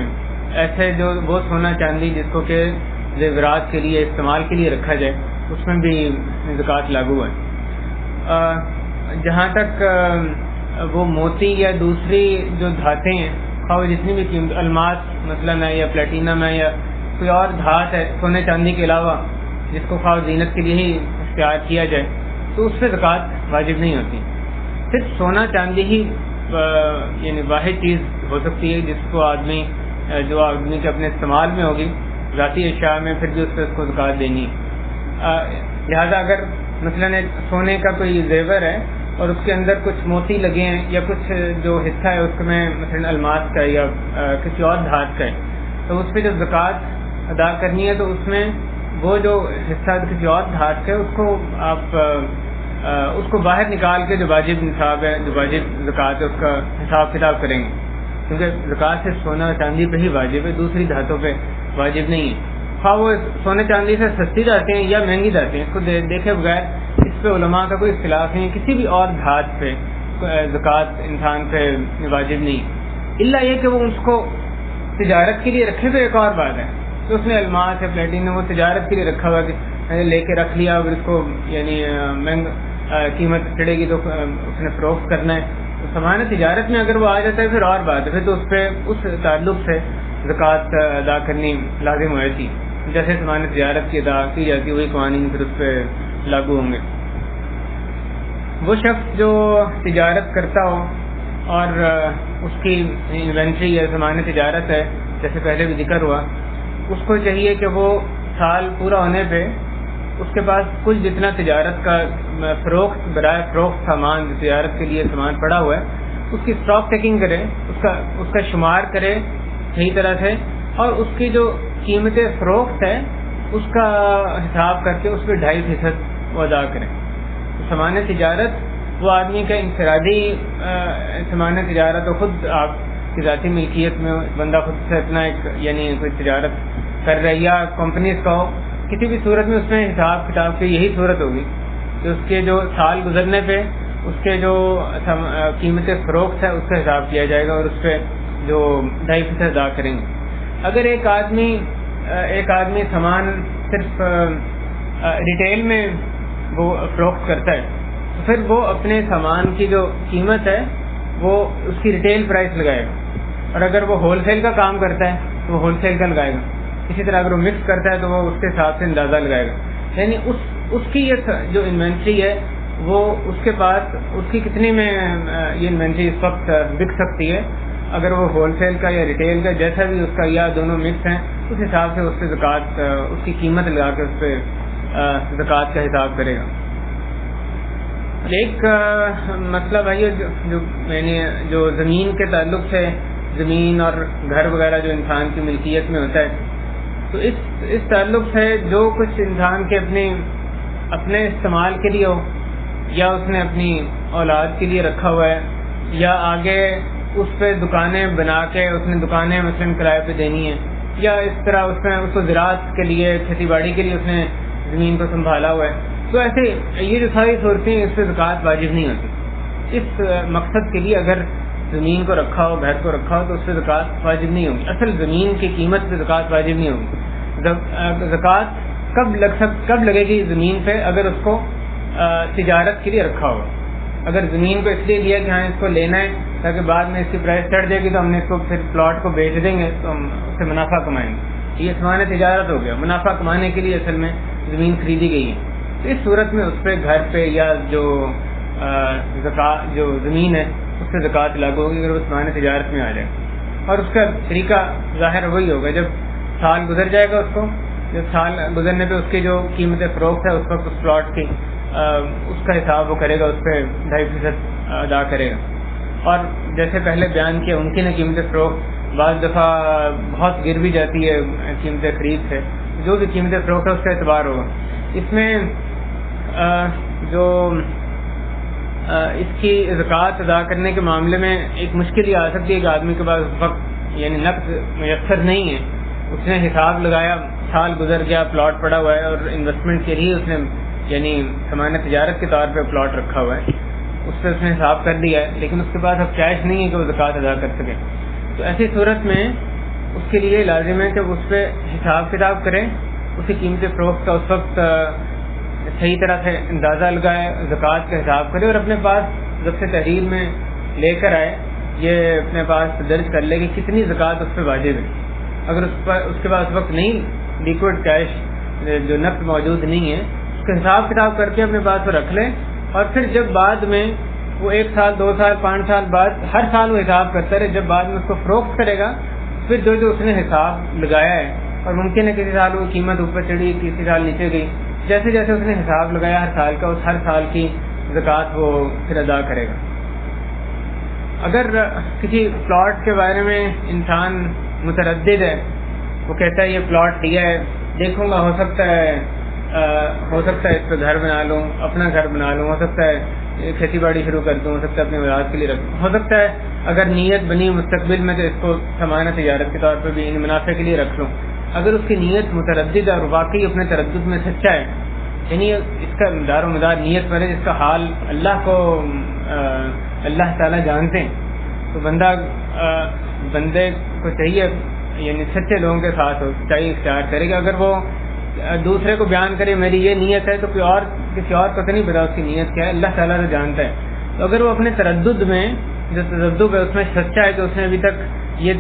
ایسے جو وہ سونا چاندی جس کو کہ زیورات کے لیے استعمال کے لیے رکھا جائے اس میں بھی زکوٰۃ لاگو ہے. جہاں تک وہ موتی یا دوسری جو دھاتیں ہیں، خواہ جتنی بھی قیمت الماس مثلاً ہے یا پلیٹینم ہے یا کوئی اور دھات ہے سونے چاندی کے علاوہ جس کو خواہ زینت کے لیے ہی اختیار کیا جائے تو اس پہ زکوٰۃ واجب نہیں ہوتی. صرف سونا چاندی ہی یعنی واحد چیز ہو سکتی ہے جس کو جو آدمی کے اپنے استعمال میں ہوگی ذاتی اشیاء میں، پھر بھی اس پہ اس کو زکوٰۃ دینی ہے. لہذا اگر مثلاً ایک سونے کا کوئی زیور ہے اور اس کے اندر کچھ موتی لگے ہیں یا کچھ جو حصہ ہے اس میں مثلاً الماس کا یا کسی اور دھات کا ہے، تو اس پہ جب زکوٰۃ ادا کرنی ہے تو اس میں وہ جو حصہ کسی اور دھات کا ہے اس کو باہر نکال کے جو واجب نصاب ہے، جو واجب زکوٰۃ ہے، اس کا حساب کتاب کریں گے، کیونکہ زکوٰۃ صرف سونا چاندی پہ ہی واجب ہے، دوسری دھاتوں پہ واجب نہیں ہے. خواہ وہ سونے چاندی سے سستی دھاتیں ہیں یا مہنگی دھاتیں ہیں، اس کو دیکھے بغیر اس پہ علماء کا کوئی اختلاف نہیں. کسی بھی اور دھات پہ زکوٰۃ انسان پہ واجب نہیں، الا یہ کہ وہ اس کو تجارت کے لیے رکھے تو ایک اور بات ہے. تو اس نے الماس ہے، پلیٹینم، وہ تجارت کے لیے رکھا ہوا کہ لے کے رکھ لیا اور اس کو یعنی قیمت چڑھے گی تو اس نے فروخت کرنا ہے. تو سامان تجارت میں اگر وہ آ جاتا ہے پھر اور بات ہے، پھر تو اس پہ اس تعلق سے زکوٰۃ ادا کرنی لازم ہوئی تھی. جیسے سامان تجارت کی ادا کی جاتی ہے وہی قوانین پھر اس پہ لاگو ہوں گے. وہ شخص جو تجارت کرتا ہو اور اس کی انوینٹری یا سامان تجارت ہے، جیسے پہلے بھی ذکر ہوا، اس کو چاہیے کہ وہ سال پورا ہونے پہ اس کے پاس کل جتنا تجارت کا برائے فروخت سامان جو تجارت کے لیے سامان پڑا ہوا ہے اس کی اسٹاک ٹیکنگ کرے، اس کا شمار کرے صحیح طرح سے، اور اس کی جو قیمت فروخت ہے اس کا حساب کر کے اس پہ 2.5% وہ ادا کریں. سامان تجارت وہ آدمی کا انفرادی سامان تجارت و خود آپ کی ذاتی ملکیت میں بندہ خود سے اپنا ایک یعنی کوئی تجارت کر رہا ہے یا کمپنیز کا ہو، کسی بھی صورت میں اس میں حساب کتاب کی یہی صورت ہوگی کہ اس کے جو سال گزرنے پہ اس کے جو قیمت فروخت ہے اس کا حساب کیا جائے گا اور اس پہ جو 2.5% ادا کریں گے. اگر ایک آدمی سامان صرف ریٹیل میں وہ فروخت کرتا ہے تو پھر وہ اپنے سامان کی جو قیمت ہے وہ اس کی ریٹیل پرائس لگائے گا، اور اگر وہ ہول سیل کا کام کرتا ہے تو وہ ہول سیل کا لگائے گا. اسی طرح اگر وہ مکس کرتا ہے تو وہ اس کے حساب سے اندازہ لگائے گا. یعنی اس کی یہ جو انوینٹری ہے وہ اس کے پاس اس کی کتنی میں یہ انوینٹری اس وقت بک سکتی ہے، اگر وہ ہول سیل کا یا ریٹیل کا جیسا بھی اس کا یا دونوں مکس ہیں اس حساب سے اس پہ زکوٰۃ اس کی قیمت لگا کے اس پہ زکوٰۃ کا حساب کرے گا. ایک مسئلہ بھائی جو زمین کے تعلق سے، زمین اور گھر وغیرہ جو انسان کی ملکیت میں ہوتا ہے، تو اس تعلق سے جو کچھ انسان کے اپنے استعمال کے لیے ہو یا اس نے اپنی اولاد کے لیے رکھا ہوا ہے یا آگے اس پہ دکانیں بنا کے اس نے دکانیں مثلاً کرائے پہ دینی ہیں یا اس طرح اس کو زراعت کے لیے کھیتی باڑی کے لیے اس نے زمین کو سنبھالا ہوا ہے، تو ایسے یہ جو ساری صورتیں اس پہ زکوٰۃ واجب نہیں ہوتی. اس مقصد کے لیے اگر زمین کو رکھا ہو، گھر کو رکھا ہو تو اس پہ زکوٰۃ واجب نہیں ہوگی. اصل زمین کی قیمت پہ زکوٰۃ واجب نہیں ہوگی. زکوٰۃ کب لگے گی زمین پہ؟ اگر اس کو تجارت کے لیے رکھا ہو. اگر زمین کو اس لیے لیا کہ ہاں اس کو لینا ہے تاکہ بعد میں اس کی پرائس چڑھ جائے گی تو ہم نے اس کو پھر پلاٹ کو بیچ دیں گے تو ہم اس سے منافع کمائیں گے، یہ سامان تجارت ہو گیا. منافع کمانے کے لیے اصل میں زمین خریدی گئی ہے. تو اس صورت میں اس پہ گھر پہ یا جو زمین ہے اس پہ زکوٰۃ لاگو ہوگی اگر وہ سامان تجارت میں آ جائے. اور اس کا طریقہ ظاہر وہی ہوگا، جب سال گزر جائے گا جب سال گزرنے پہ اس کی جو قیمت فروخت ہے اس وقت اس پلاٹ کی اس کا حساب وہ کرے گا، اس پہ 2.5% ادا کرے گا. اور جیسے پہلے بیان کیا ممکن ہے قیمت فروخت بعض دفعہ بہت گر بھی جاتی ہے قیمت خرید سے، جو بھی قیمت فروخت ہے اس کا اعتبار ہوگا. اس میں جو اس کی زکوٰۃ ادا کرنے کے معاملے میں ایک مشکل یہ آ سکتی ہے کہ آدمی کے پاس اس وقت یعنی نقد میسر نہیں ہے، اس نے حساب لگایا، سال گزر گیا، پلاٹ پڑا ہوا ہے اور انویسٹمنٹ کے لیے اس نے یعنی سامان تجارت کے طور پہ پلاٹ رکھا ہوا ہے، اس پہ اس نے حساب کر دیا ہے، لیکن اس کے پاس اب کیش نہیں ہے کہ وہ زکوٰۃ ادا کر سکے، تو ایسی صورت میں اس کے لیے لازم ہے کہ اس پہ حساب کتاب کرے، اس کی قیمت فروخت کا اس وقت صحیح طرح سے اندازہ لگائے، زکوٰۃ کا حساب کرے اور اپنے پاس ضبط تحریر میں لے کر آئے، یہ اپنے پاس درج کر لے کہ کتنی زکوٰۃ اس پہ واجب ہے۔ اگر اس کے پاس وقت نہیں لیکوڈ کیش جو نقد موجود نہیں ہے، اس کا حساب کتاب کر کے اپنے پاس رکھ لے، اور پھر جب بعد میں وہ 1 سال 2 سال 5 سال بعد ہر سال وہ حساب کرتا رہے، جب بعد میں اس کو فروخت کرے گا پھر جو اس نے حساب لگایا ہے، اور ممکن ہے کسی سال وہ قیمت اوپر چڑھی، کسی سال نیچے گئی، جیسے جیسے اس نے حساب لگایا ہر سال کا، اس ہر سال کی زکوٰۃ وہ پھر ادا کرے گا۔ اگر کسی پلاٹ کے بارے میں انسان متردد ہے، وہ کہتا ہے یہ پلاٹ لیا ہے، دیکھوں گا، ہو سکتا ہے اس پہ گھر بنا لوں، اپنا گھر بنا لوں، ہو سکتا ہے کھیتی باڑی شروع کر دوں، ہو سکتا ہے اپنے اولاد کے لیے رکھ دوں، ہو سکتا ہے اگر نیت بنی مستقبل میں تو اس کو سامان تجارت کے طور پہ بھی منافع کے لیے رکھ لوں۔ اگر اس کی نیت متردد ہے اور واقعی اپنے تردد میں سچا ہے، یعنی اس کا دار و مدار نیت پر ہے، جس کا حال اللہ تعالیٰ جانتے ہیں، تو بندے کو چاہیے یعنی سچے لوگوں کے ساتھ چاہیے اختیار کرے گا۔ اگر وہ دوسرے کو بیان کرے میری یہ نیت ہے، تو کسی اور کو تو نہیں پتا اس کی نیت کیا ہے، اللہ تعالیٰ تو جانتا ہے۔ تو اگر وہ اپنے تردد میں جو تردد ہے اس میں سچا ہے کہ اس نے ابھی تک یہ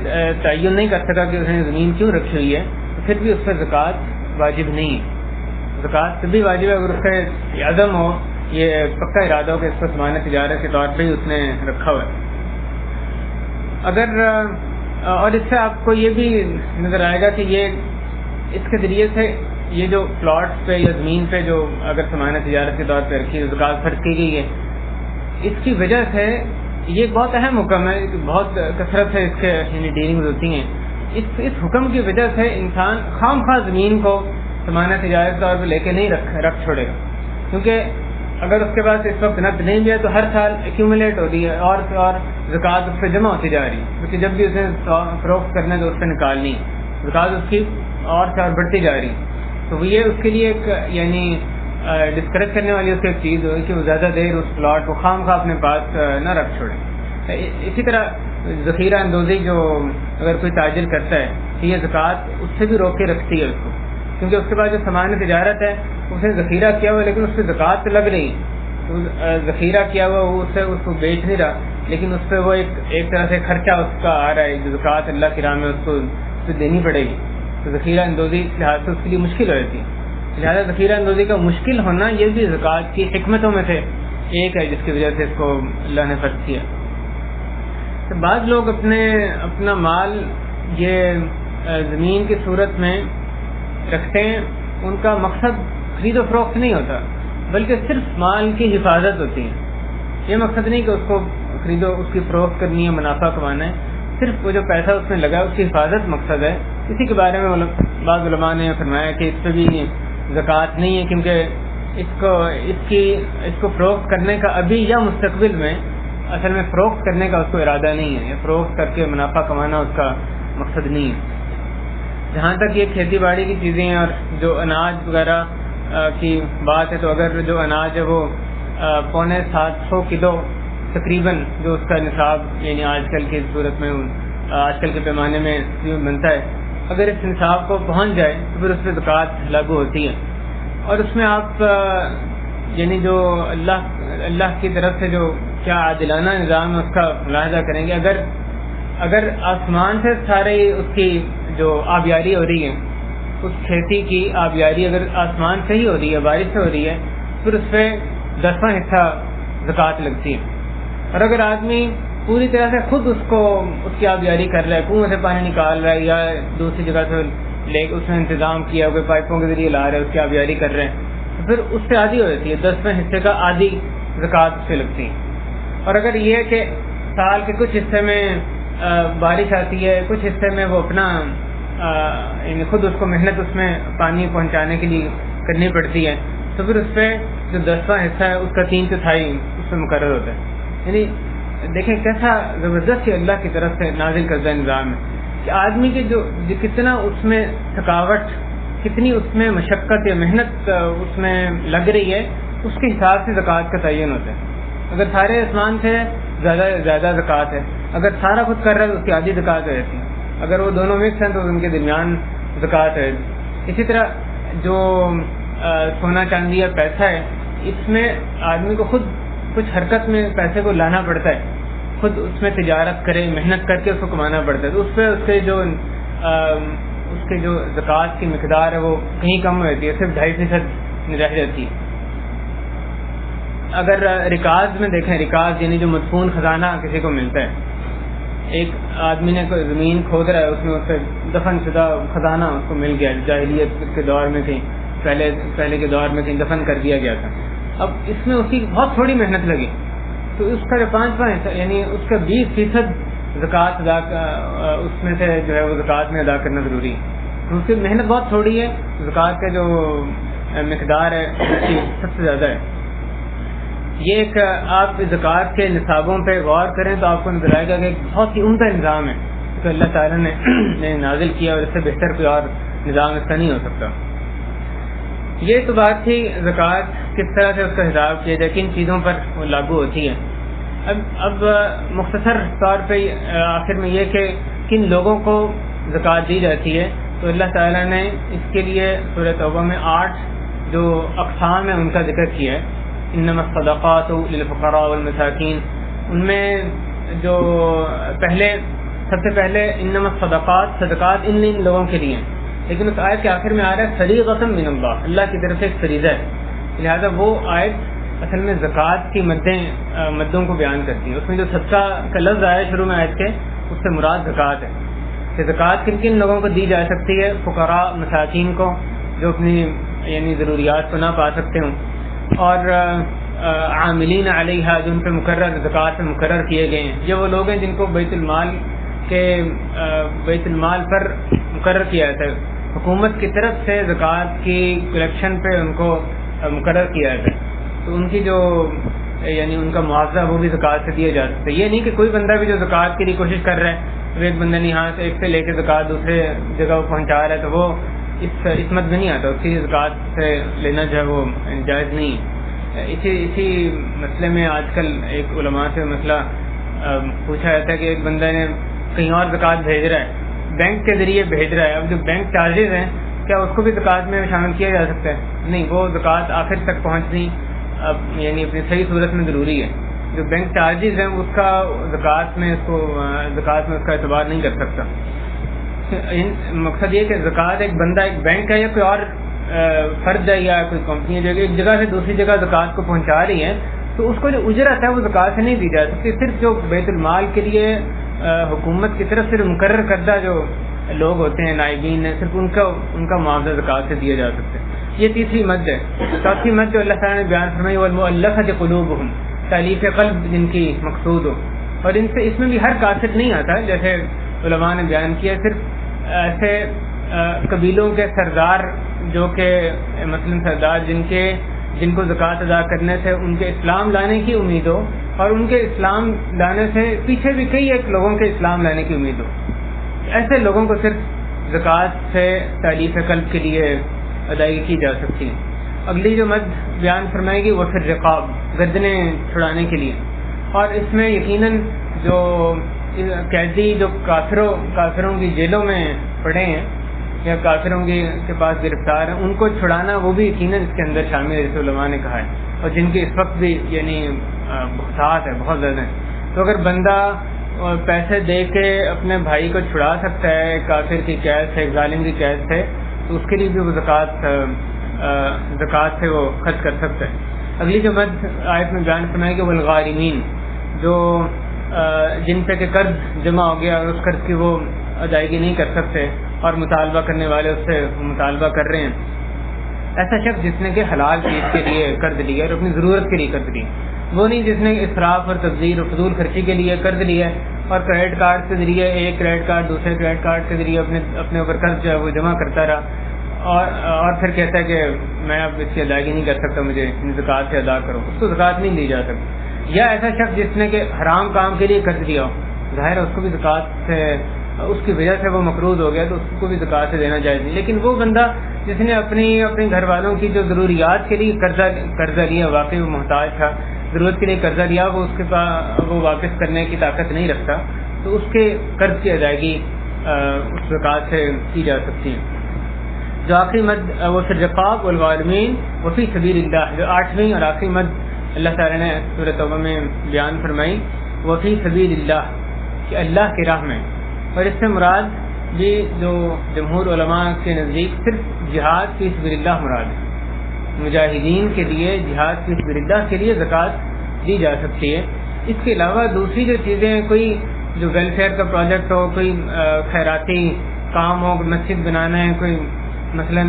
تعین نہیں کر سکا کہ اس نے زمین کیوں رکھی ہوئی ہے، تو پھر بھی اس پر زکوٰۃ واجب نہیں ہے۔ زکوٰۃ تبھی واجب ہے اگر اس کا عدم ہو، یہ پکا ارادہ ہو کہ اس کو سامان تجارت کے طور پہ ہی اس نے رکھا ہوا ہے۔ اور اس سے آپ کو یہ بھی نظر آئے گا کہ یہ اس کے ذریعے سے یہ جو پلاٹس پہ یا زمین پہ جو اگر سامان تجارت کے طور پہ رکھی زکوٰۃ فرض کی گئی ہے، اس کی وجہ سے یہ بہت اہم حکم ہے، بہت کثرت سے اس کے یعنی ڈیلنگز ہوتی ہیں۔ اس حکم کی وجہ سے انسان خام خواہ زمین کو سامان تجارت کے طور پہ لے کے نہیں رکھ چھوڑے گا، کیونکہ اگر اس کے پاس اس وقت نقد نہیں بھی ہے تو ہر سال ایکیومولیٹ ہو رہی ہے اور زکوٰۃ اس پہ جمع ہوتی جا رہی ہے، کیونکہ جب بھی اسے فروخت کرنا ہے تو اس سے نکالنی ہے، زکوٰۃ اس کی اور بڑھتی جا رہی ہے۔ تو یہ اس کے لیے ایک یعنی ڈسکریج کرنے والی اس کی ایک چیز ہوگی کہ وہ زیادہ دیر اس پلاٹ کو خام خواہ اپنے پاس نہ رکھ چھوڑیں۔ اسی طرح ذخیرہ اندوزی جو اگر کوئی تاجر کرتا ہے تو یہ زکوٰۃ اس سے بھی روک کے رکھتی ہے اس کو، کیونکہ اس کے بعد جو سامان تجارت ہے اس نے ذخیرہ کیا ہوا لیکن اس پہ زکوٰۃ لگ رہی ہے، تو ذخیرہ کیا ہوا اس کو بیچ نہیں رہا، لیکن اس پہ وہ ایک طرح سے خرچہ اس کا آ رہا ہے، جو زکوٰۃ اللہ کی راہ میں اس کو دینی پڑے گی، تو ذخیرہ اندوزی اس لحاظ سے اس کے لیے مشکل ہو جاتی ہے۔ لہٰذا ذخیرہ اندوزی کا مشکل ہونا یہ بھی زکوٰۃ کی حکمتوں میں سے ایک ہے، جس کی وجہ سے اس کو اللہ نے فرض کیا۔ تو بعض لوگ اپنا مال یہ زمین کی صورت میں رکھتے ہیں، ان کا مقصد خرید و فروخت نہیں ہوتا بلکہ صرف مال کی حفاظت ہوتی ہے۔ یہ مقصد نہیں کہ اس کو اس کی فروخت کرنی ہے، منافع کمانا ہے، صرف وہ جو پیسہ اس میں لگا اس کی حفاظت مقصد ہے۔ اسی کے بارے میں بعض علماء نے فرمایا کہ اس پہ بھی زکوٰۃ نہیں ہے، کیونکہ اس کو فروخت کرنے کا ابھی یا مستقبل میں اصل میں فروخت کرنے کا اس کو ارادہ نہیں ہے، یا فروخت کر کے منافع کمانا اس کا مقصد نہیں ہے۔ جہاں تک یہ کھیتی باڑی کی چیزیں ہیں اور جو اناج وغیرہ کی بات ہے، تو اگر جو اناج ہے وہ 750 کلو تقریباً جو اس کا نصاب یعنی آج کل کی صورت میں آج کل کے پیمانے میں بنتا ہے، اگر اس نصاب کو پہنچ جائے تو پھر اس پہ زکوٰۃ لاگو ہوتی ہے۔ اور اس میں آپ یعنی جو اللہ کی طرف سے جو کیا عادلانہ نظام ہے اس کا ملاحظہ کریں گے۔ اگر آسمان سے سارے اس کی جو آبیاری ہو رہی ہے، اس کھیتی کی آبیاری اگر آسمان سے ہی ہو رہی ہے، بارش سے ہو رہی ہے، پھر اس پہ 10واں حصہ زکوٰۃ لگتی ہے۔ اور اگر آدمی پوری طرح سے خود اس کی آبیاری کر رہا ہے، کنویں سے پانی نکال رہا ہے یا دوسری جگہ سے لے کے اس نے انتظام کیا کوئی پائپوں کے ذریعے لا رہے ہیں، اس کی آبیاری کر رہے ہیں، تو پھر اس سے آدھی ہو جاتی ہے، 10ویں حصے کا آدھی زکوٰۃ سے لگتی ہے۔ اور اگر یہ ہے کہ سال کے کچھ حصے میں بارش آتی ہے، کچھ حصے میں وہ اپنا یعنی خود اس کو محنت اس میں پانی پہنچانے کے لیے کرنی پڑتی ہے، تو پھر اس پہ جو 10واں حصہ ہے اس کا 3/4 اس پہ مقرر ہوتا ہے۔ یعنی دیکھیں کیسا زبردست اللہ کی طرف سے نازل کردہ نظام ہے کہ آدمی کے جو کتنا اس میں تھکاوٹ، کتنی اس میں مشقت یا محنت اس میں لگ رہی ہے، اس کے حساب سے زکوٰۃ کا تعین ہوتا ہے. اگر سارے آسمان سے زیادہ زکوٰۃ ہے، اگر سارا خود کر رہا ہے تو اس کی آدھی زکوٰۃ ہو جاتی ہے، اگر وہ دونوں مکس ہیں تو ان کے درمیان زکوٰۃ ہے. اسی طرح جو سونا چاندی یا پیسہ ہے، اس میں آدمی کو خود کچھ حرکت میں پیسے کو لانا پڑتا ہے، خود اس میں تجارت کرے، محنت کر کے اس کو کمانا پڑتا ہے، تو اس پہ اس کے جو زکوٰۃ کی مقدار ہے وہ کہیں کم ہو جاتی ہے، صرف 2.5% رہ جاتی ہے. اگر رکاز میں دیکھیں، رکاز یعنی جو مدفون خزانہ کسی کو ملتا ہے، ایک آدمی نے کوئی زمین کھود رہا ہے، اس میں اس سے دفن شدہ خزانہ اس کو مل گیا، جاہلیت کے دور میں کہیں پہلے کے دور میں کہیں دفن کر دیا گیا تھا. اب اس میں اس کی بہت تھوڑی محنت لگی، تو اس کا جو 5 یعنی اس کا 20% زکوٰۃ اس میں سے جو ہے وہ زکوٰۃ میں ادا کرنا ضروری ہے. تو اس کی محنت بہت تھوڑی ہے، زکوٰۃ کا جو مقدار ہے اس کی سب سے زیادہ ہے. یہ ایک آپ زکوٰۃ کے نصابوں پہ غور کریں تو آپ کو نظر آئے گا کہ ایک بہت ہی عمدہ نظام ہے تو اللہ تعالیٰ نے نازل کیا، اور اس سے بہتر کوئی اور نظام اس کا نہیں ہو سکتا. یہ تو بات تھی زکوٰۃ کس طرح سے اس کا حساب کیا جائے، کن چیزوں پر وہ لاگو ہوتی ہے. اب مختصر طور پہ آخر میں یہ کہ کن لوگوں کو زکوٰۃ دی جاتی ہے، تو اللہ تعالیٰ نے اس کے لیے سورۃ توبہ میں 8 جو اقسام ہیں ان کا ذکر کیا ہے. انما الصدقات للفقراء والمساکین، ان میں جو سب سے پہلے انما الصدقات، صدقات ان لوگوں کے لیے، لیکن اس آیت کے آخر میں آ رہا ہے فریضۃ من اللہ، اللہ کی طرف سے ایک فریضہ ہے. لہذا وہ آیت اصل میں زکوٰۃ کی مدوں کو بیان کرتی ہے. اس میں جو صدقہ کا لفظ آیا شروع میں آیت کے، اس سے مراد زکوٰۃ ہے کہ زکوٰۃ کن کن لوگوں کو دی جا سکتی ہے. فقراء، مساکین کو جو اپنی یعنی ضروریات کو نہ پا سکتے ہوں، اور عاملین علیہا جو ان پہ مقرر زکوٰۃ پہ مقرر کیے گئے ہیں. یہ وہ لوگ ہیں جن کو بیت المال پر مقرر کیا جاتا ہے، حکومت کی طرف سے زکوٰۃ کی کلیکشن پہ ان کو مقرر کیا جاتا ہے. تو ان کی جو یعنی ان کا معاوضہ وہ بھی زکوٰۃ سے دیا جا سکتا ہے. یہ نہیں کہ کوئی بندہ بھی جو زکوٰۃ کے لیے کوشش کر رہا ہے، وہ ایک بندہ نہیں ہاتھ ایک سے لے کے زکوٰۃ دوسرے جگہ وہ پہنچا رہا ہے، تو وہ اس مد میں نہیں آتا، اس کی زکوٰۃ سے لینا جو ہے وہ جائز نہیں ہے. اسی مسئلے میں آج کل ایک علماء سے مسئلہ پوچھا جاتا ہے کہ ایک بندہ نے کہیں اور زکوٰۃ بھیج رہا ہے، بینک کے ذریعے بھیج رہا ہے. اب جو بینک چارجز ہیں کیا اس کو بھی زکوٰۃ میں شامل کیا جا سکتا ہے؟ نہیں، وہ زکوٰۃ آخر تک پہنچنی یعنی اپنی صحیح صورت میں ضروری ہے. جو بینک چارجز ہیں اس کا زکوٰۃ میں اس کا اعتبار نہیں کر سکتا. مقصد یہ کہ زکوٰۃ ایک بندہ، ایک بینک ہے یا کوئی اور فرد ہے یا کوئی کمپنی ہے جو ایک جگہ سے دوسری جگہ زکوٰۃ کو پہنچا رہی ہے، تو اس کو جو اجرت ہے وہ زکوٰۃ سے نہیں دی جا سکتی. صرف جو بیت المال کے لیے حکومت کی طرف سے مقرر کردہ جو لوگ ہوتے ہیں، نائبین ہیں، صرف ان کا معاوضہ زکوٰۃ سے دیا جا سکتا ہے. یہ تیسری مد ہے. چوتھی مد جو اللہ تعالیٰ نے بیان فرمائی والمؤلفۃ قلوبہم، تالیف قلب جن کی مقصود ہو. اور اس میں بھی ہر قاصد نہیں آتا، جیسے علماء نے بیان کیا، صرف ایسے قبیلوں کے سردار جو کہ مثلاً سردار جن کو زکوٰۃ ادا کرنے سے ان کے اسلام لانے کی امید ہو، اور ان کے اسلام لانے سے پیچھے بھی کئی ایک لوگوں کے اسلام لانے کی امید ہو، ایسے لوگوں کو صرف زکوٰۃ سے تالیف قلب کے لیے ادائیگی کی جا سکتی ہے. اگلی جو مد بیان فرمائے گی وہ پھر رقاب، گردنیں چھڑانے کے لیے. اور اس میں یقیناً جو قیدی جو کافروں کی جیلوں میں پڑے ہیں یا کافروں کے پاس گرفتار ہیں، ان کو چھڑانا وہ بھی یقیناً اس کے اندر شامل ہے، جیسے علماء نے کہا ہے. اور جن کی اس وقت بھی یعنی بخسات ہے، بہت زیادہ ہے. تو اگر بندہ پیسے دے کے اپنے بھائی کو چھڑا سکتا ہے کافر کی قید سے، ایک ظالم کی قید سے، تو اس کے لیے بھی وہ زکوٰۃ سے وہ خرچ کر سکتا ہے. اگلی جو مد آیت میں بیان فرمائے گی والغارمین، جو جن پہ کہ قرض جمع ہو گیا اور اس قرض کی وہ ادائیگی نہیں کر سکتے اور مطالبہ کرنے والے اس سے مطالبہ کر رہے ہیں. ایسا شخص جس نے کہ حلال چیز کے لیے قرض لیا اور اپنی ضرورت کے لیے قرض لیا، وہ نہیں جس نے اسراف اور تبذیر اور فضول خرچی کے لیے قرض لیا اور کریڈٹ کارڈ کے ذریعے ایک کریڈٹ کارڈ دوسرے کریڈٹ کارڈ کے ذریعے اپنے اوپر قرض جو ہے وہ جمع کرتا رہا اور پھر کہتا ہے کہ میں اب اس کی ادائیگی نہیں کر سکتا، مجھے زکوٰۃ سے ادا کرو. اس کو زکوٰۃ نہیں دی جا سکتی. یا ایسا شخص جس نے کہ حرام کام کے لیے قرض لیا ہو، ظاہر ہے اس کو بھی زکوٰۃ سے اس کی وجہ سے وہ مقروض ہو گیا تو اس کو بھی زکوٰۃ سے دینا جائز نہیں. لیکن وہ بندہ جس نے اپنے گھر والوں کی جو ضروریات کے لیے قرضہ لیا، واقعی وہ محتاج تھا، ضرورت کے لیے قرضہ لیا، وہ اس کے پاس وہ واپس کرنے کی طاقت نہیں رکھتا، تو اس کے قرض کی ادائیگی اس زکوٰۃ سے کی جا سکتی ہے. جو آخری مد وہ فی الرقاب والغارمین وفی سبیل اللہ، جو 8ویں اور آخری مد اللہ تعالیٰ نے سورۃ توبہ میں بیان فرمائی، وفی سبیل اللہ، کہ اللہ کی راہ میں. اور اس سے مراد بھی جو جمہور علماء کے نزدیک صرف جہاد فی سبیل اللہ مراد ہے. مجاہدین کے لیے جہاد فی سبیل اللہ کے لیے زکوٰۃ دی جا سکتی ہے. اس کے علاوہ دوسری جو چیزیں، کوئی جو ویلفیئر کا پروجیکٹ ہو، کوئی خیراتی کام ہو، مسجد بنانا ہے، کوئی مثلا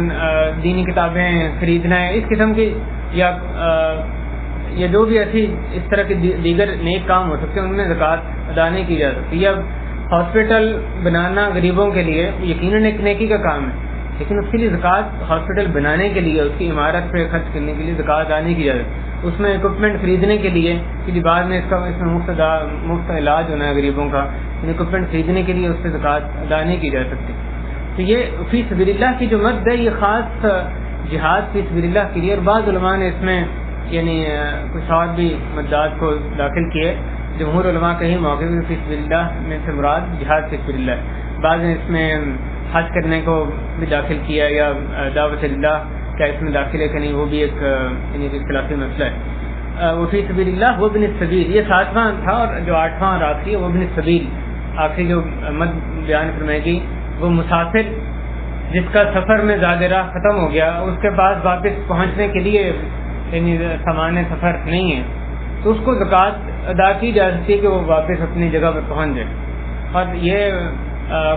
دینی کتابیں خریدنا ہے، اس قسم کی یا جو بھی ایسی اس طرح کے دیگر نیک کام ہو سکتے ہیں، ان میں زکوٰۃ ادا نہیں کی جا سکتی. یا ہاسپٹل بنانا غریبوں کے لیے یقیناً ایک نیکی کا کام ہے، لیکن اس کے لیے زکوٰۃ ہاسپٹل بنانے کے لیے، اس کی عمارت پہ خرچ کرنے کے لیے زکوٰۃ ادا نہیں کی جا سکتی. اس میں اکوپمنٹ خریدنے کے لیے کہ بعد میں اس میں مفت علاج ہونا ہے غریبوں کا، اکوپمنٹ خریدنے کے لیے اس پہ زکوٰۃ ادا نہیں کی جا سکتی. تو یہ فی سبیل اللہ کی جو مد ہے، یہ خاص جہاد فی سبیل اللہ کے لیے. اور بعض علماء نے اس میں یعنی کچھ اور بھی مدات کو داخل کیے. جمہور علماء کہیں موقع میں فی سبیل اللہ میں سے مراد جہاد فی سبیل اللہ، بعض نے اس میں حج کرنے کو بھی داخل کیا، یا دعوت اللہ کیا اس میں داخل ہے کہ نہیں، وہ بھی ایک یعنی اختلافی مسئلہ ہے. وہ فی سبیل اللہ وہ بن السبیل، یہ 7واں تھا. اور جو 8واں اور آخری ہے وہ بن السبیل، آخری جو مد بیان فرمائے گی، وہ مسافر جس کا سفر میں زیادہ راہ ختم ہو گیا، اس کے پاس واپس پہنچنے کے لیے یعنی سامان سفر نہیں ہے، تو اس کو زکوٰۃ ادا کی جا سکتی ہے کہ وہ واپس اپنی جگہ پر پہنچ جائے. اور یہ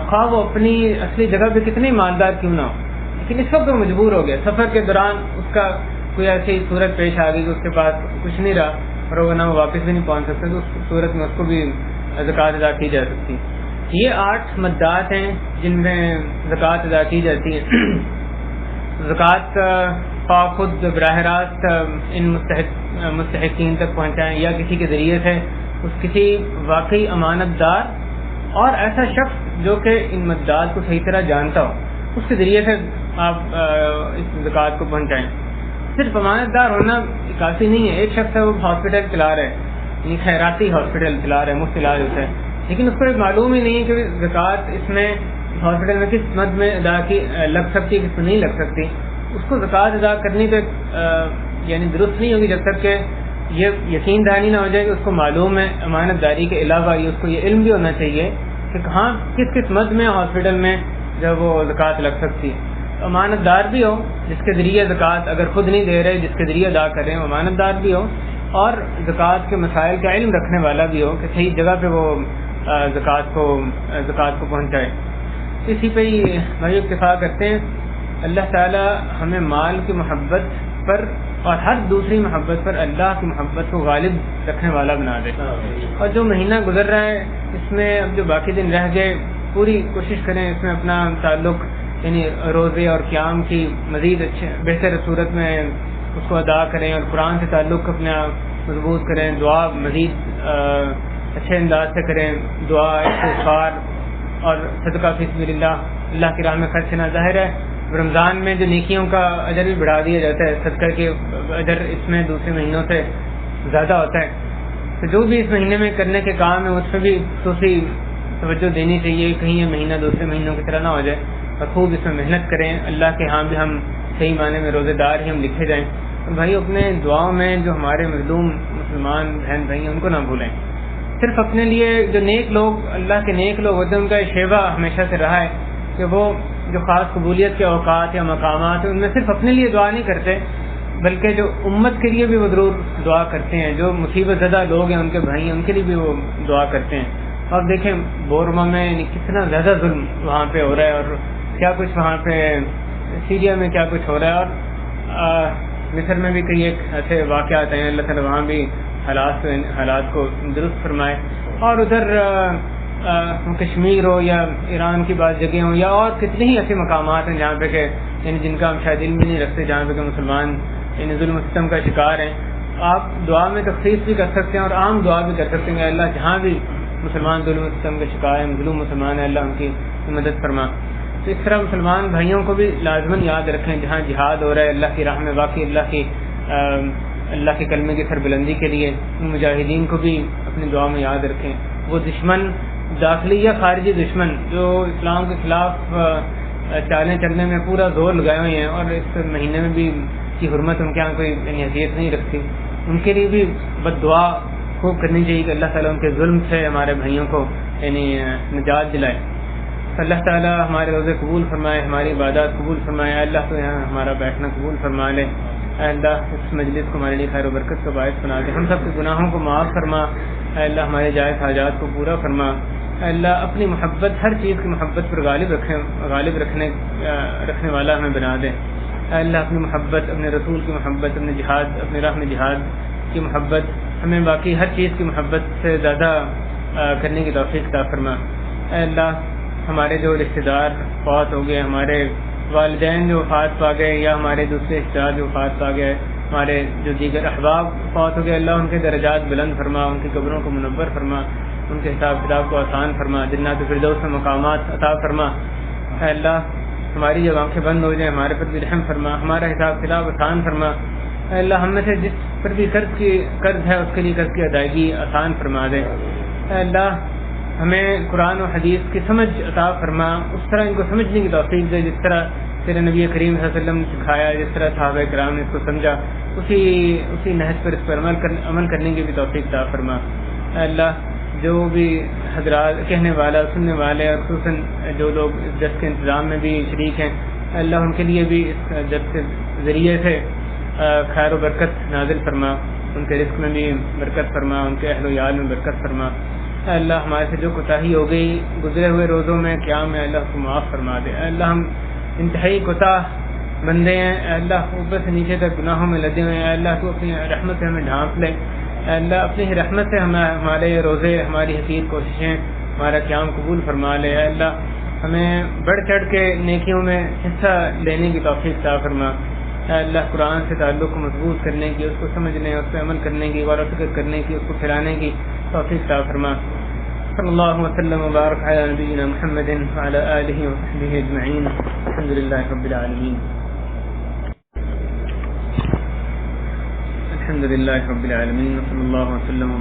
خواہ وہ اپنی اصلی جگہ پہ کتنی مالدار کیوں نہ ہو، لیکن اس وقت وہ مجبور ہو گیا، سفر کے دوران اس کا کوئی ایسی صورت پیش آ گئی کہ اس کے پاس کچھ نہیں رہا اور وہ نہ وہ واپس بھی نہیں پہنچ سکتے، تو اس صورت میں اس کو بھی زکوٰۃ ادا کی جا سکتی. یہ 8 مدات ہیں جن میں زکوٰۃ ادا کی جاتی ہے. زکوٰۃ خود براہ راست ان مستحقین تک پہنچائیں یا کسی کے ذریعے سے کسی واقعی امانت دار اور ایسا شخص جو کہ ان مدات کو صحیح طرح جانتا ہو، اس کے ذریعے سے آپ اس زکوٰۃ کو پہنچائیں. صرف امانت دار ہونا کافی نہیں ہے. ایک شخص ہے وہ ہاسپٹل چلا رہا ہے، یعنی خیراتی ہاسپٹل چلا رہا ہے، مفت علاج ہوتا ہے، لیکن اس کو معلوم ہی نہیں ہے کہ زکوٰۃ اس میں ہاسپٹل میں کس مد میں ادا کی لگ سکتی ہے، کس میں نہیں لگ سکتی. اس کو زکوٰۃ ادا کرنی تو یعنی درست نہیں ہوگی جب تک کہ یہ یقین دہانی نہ ہو جائے کہ اس کو معلوم ہے. امانت داری کے علاوہ اس کو یہ علم بھی ہونا چاہیے کہ کہاں کس مد میں ہاسپٹل میں جب وہ زکوٰۃ لگ سکتی ہے. امانت دار بھی ہو جس کے ذریعے زکوٰۃ اگر خود نہیں دے رہے، جس کے ذریعے ادا کر رہے ہیں، امانت دار بھی ہو، اور زکوٰۃ کے مسائل کا علم رکھنے والا بھی ہو کہ صحیح جگہ پہ وہ زکوٰۃ کو پہنچائے. اسی پہ ہی بھائی اکتفا کرتے ہیں. اللہ تعالی ہمیں مال کی محبت پر اور ہر دوسری محبت پر اللہ کی محبت کو غالب رکھنے والا بنا دے. اور جو مہینہ گزر رہا ہے اس میں اب جو باقی دن رہ گئے، پوری کوشش کریں اس میں اپنا تعلق یعنی روزے اور قیام کی مزید بہتر صورت میں اس کو ادا کریں، اور قرآن سے تعلق اپنا مضبوط کریں. دعا مزید اچھے انداز سے کریں، دعا استغفار اور صدقہ فی سبیل اللہ کی راہ میں خرچ کرنا. ظاہر ہے رمضان میں جو نیکیوں کا اجر بھی بڑھا دیا جاتا ہے، صدقہ کے اجر اس میں دوسرے مہینوں سے زیادہ ہوتا ہے. تو جو بھی اس مہینے میں کرنے کے کام ہیں اس میں بھی خصوصی توجہ دینی چاہیے، کہیں یہ مہینہ دوسرے مہینوں کی طرح نہ ہو جائے، اور خوب اس میں محنت کریں. اللہ کے ہاں بھی ہم صحیح معنی میں روزے دار ہی ہم لکھے جائیں. بھائی اپنے دعاؤں میں جو ہمارے مظلوم مسلمان بہن بھائی ہیں ان کو نہ بھولیں. صرف اپنے لیے جو نیک لوگ اللہ کے نیک لوگ ہوتے ہیں ان کا یہ شیوا ہمیشہ سے رہا ہے کہ وہ جو خاص قبولیت کے اوقات یا مقامات ہیں ان میں صرف اپنے لیے دعا نہیں کرتے، بلکہ جو امت کے لیے بھی وہ ضرور دعا کرتے ہیں. جو مصیبت زدہ لوگ ہیں ان کے بھائی ہیں ان کے لیے بھی وہ دعا کرتے ہیں. اور دیکھیں بورما میں کتنا زیادہ ظلم وہاں پہ ہو رہا ہے، اور کیا کچھ وہاں پہ سیریا میں کیا کچھ ہو رہا ہے، اور مصر میں بھی کئی ایک ایسے واقعات ہیں. اللہ تعالیٰ وہاں بھی حالات کو درست فرمائے. اور ادھر کشمیر ہو یا ایران کی بعض جگہیں ہوں یا اور کتنے ہی ایسے مقامات ہیں جہاں پہ کہ یعنی جن کا ہم شاید علم بھی نہیں رکھتے، جہاں پہ کہ مسلمان یعنی ظلم و ستم کا شکار ہیں. آپ دعا میں تخصیص بھی کر سکتے ہیں اور عام دعا بھی کر سکتے ہیں کہ اللہ جہاں بھی مسلمان ظلم و ستم کے شکار ہیں، مظلوم مسلمان ہیں، اللہ ان کی مدد فرما۔ تو اس طرح مسلمان بھائیوں کو بھی لازماً یاد رکھیں جہاں جہاد ہو رہا ہے اللہ کی راہ میں، واقعی اللہ کے کلمے کی سربلندی کے لیے ان مجاہدین کو بھی اپنی دعا میں یاد رکھیں۔ وہ دشمن داخلی یا خارجی دشمن جو اسلام کے خلاف چالیں چلنے میں پورا زور لگائے ہوئے ہیں اور اس مہینے میں بھی کی حرمت ان کے یہاں کوئی حیثیت نہیں رکھتی، ان کے لیے بھی بد دعا خوب کرنی چاہیے کہ اللہ تعالیٰ ان کے ظلم سے ہمارے بھائیوں کو نجات دلائے۔ اللہ تعالیٰ ہمارے روزے قبول فرمائے، ہماری عبادات قبول فرمائے۔ اللہ تو یہاں ہمارا بیٹھنا قبول فرما لے۔ اللہ اس مجلس کو ہمارے لیے خیر و برکت کا باعث بنا دے، ہم سب کے گناہوں کو معاف فرما۔ اللہ ہمارے جائز حاجات کو پورا فرما۔ اللہ اپنی محبت، ہر چیز کی محبت پر غالب رکھنے والا ہمیں بنا دے۔ اللہ اپنی محبت، اپنے رسول کی محبت، اپنے جہاد، اپنے راہ میں جہاد کی محبت، ہمیں باقی ہر چیز کی محبت سے زیادہ کرنے کی توفیق عطا فرما۔ اللہ ہمارے جو رشتہ دار فوت ہو گئے، ہمارے والدین جو وفات پا گئے یا ہمارے دوسرے رشتہ دار جو وفات پا گئے، ہمارے جو دیگر احباب فوت ہو گئے، اللہ ان کے درجات بلند فرما، ان کی قبروں کو منور فرما، ان کے حساب کتاب کو آسان فرما، جنات الفردوس میں مقامات عطا فرما۔ اے اللہ ہماری جب آنکھیں بند ہو جائیں ہمارے پر بھی رحم فرما، ہمارا حساب کتاب آسان فرما۔ اے اللہ ہم میں سے جس پر بھی قرض ہے اس کے لیے قرض کی ادائیگی آسان فرما دے۔ اے اللہ ہمیں قرآن و حدیث کی سمجھ عطا فرما، اس طرح ان کو سمجھنے کی توفیق دے جس طرح تیرے نبی کریم صلی اللہ علیہ وسلم نے سکھایا، جس طرح صحابہ کرام نے اس کو سمجھا، اسی نہج پر اس پر عمل کرنے کی بھی توفیق عطا فرما۔ اے اللہ جو بھی حضرات کہنے والا سننے والے اور خصوصاً جو لوگ اس درس کے انتظام میں بھی شریک ہیں، اے اللہ ان کے لیے بھی اس درس کے ذریعے سے خیر و برکت نازل فرما، ان کے رزق میں بھی برکت فرما، ان کے اہل و عیال میں برکت فرما۔ اے اللہ ہمارے سے جو کوتاہی ہو گئی گزرے ہوئے روزوں میں قیام میں، اللہ کو معاف فرما دے۔ اے اللہ ہم انتہائی کوتاہ بندے ہیں، اے اللہ اوپر سے نیچے تک گناہوں میں لدے ہوئے ہیں، اے اللہ تو اپنی رحمت سے ہمیں ڈھانپ لے۔ اے اللہ اپنی ہی رحمت سے ہمارے روزے، ہماری حقیر کوششیں، ہمارا قیام قبول فرما لے۔ اے اللہ ہمیں بڑھ چڑھ کے نیکیوں میں حصہ لینے کی توفیق عطا فرما۔ اے اللہ قرآن سے تعلق کو مضبوط کرنے کی، اس کو سمجھنے، اس پہ عمل کرنے کی، غور و فکر کرنے کی، اس کو پھیلانے کی توفیق عطا فرما۔ صلی اللہ وسلم وبارک علی نبینا محمد وعلی آلہ وصحبہ اجمعین، الحمد للہ رب العالمین، الحمد للہ رب العالمین، صلی اللہ وسلم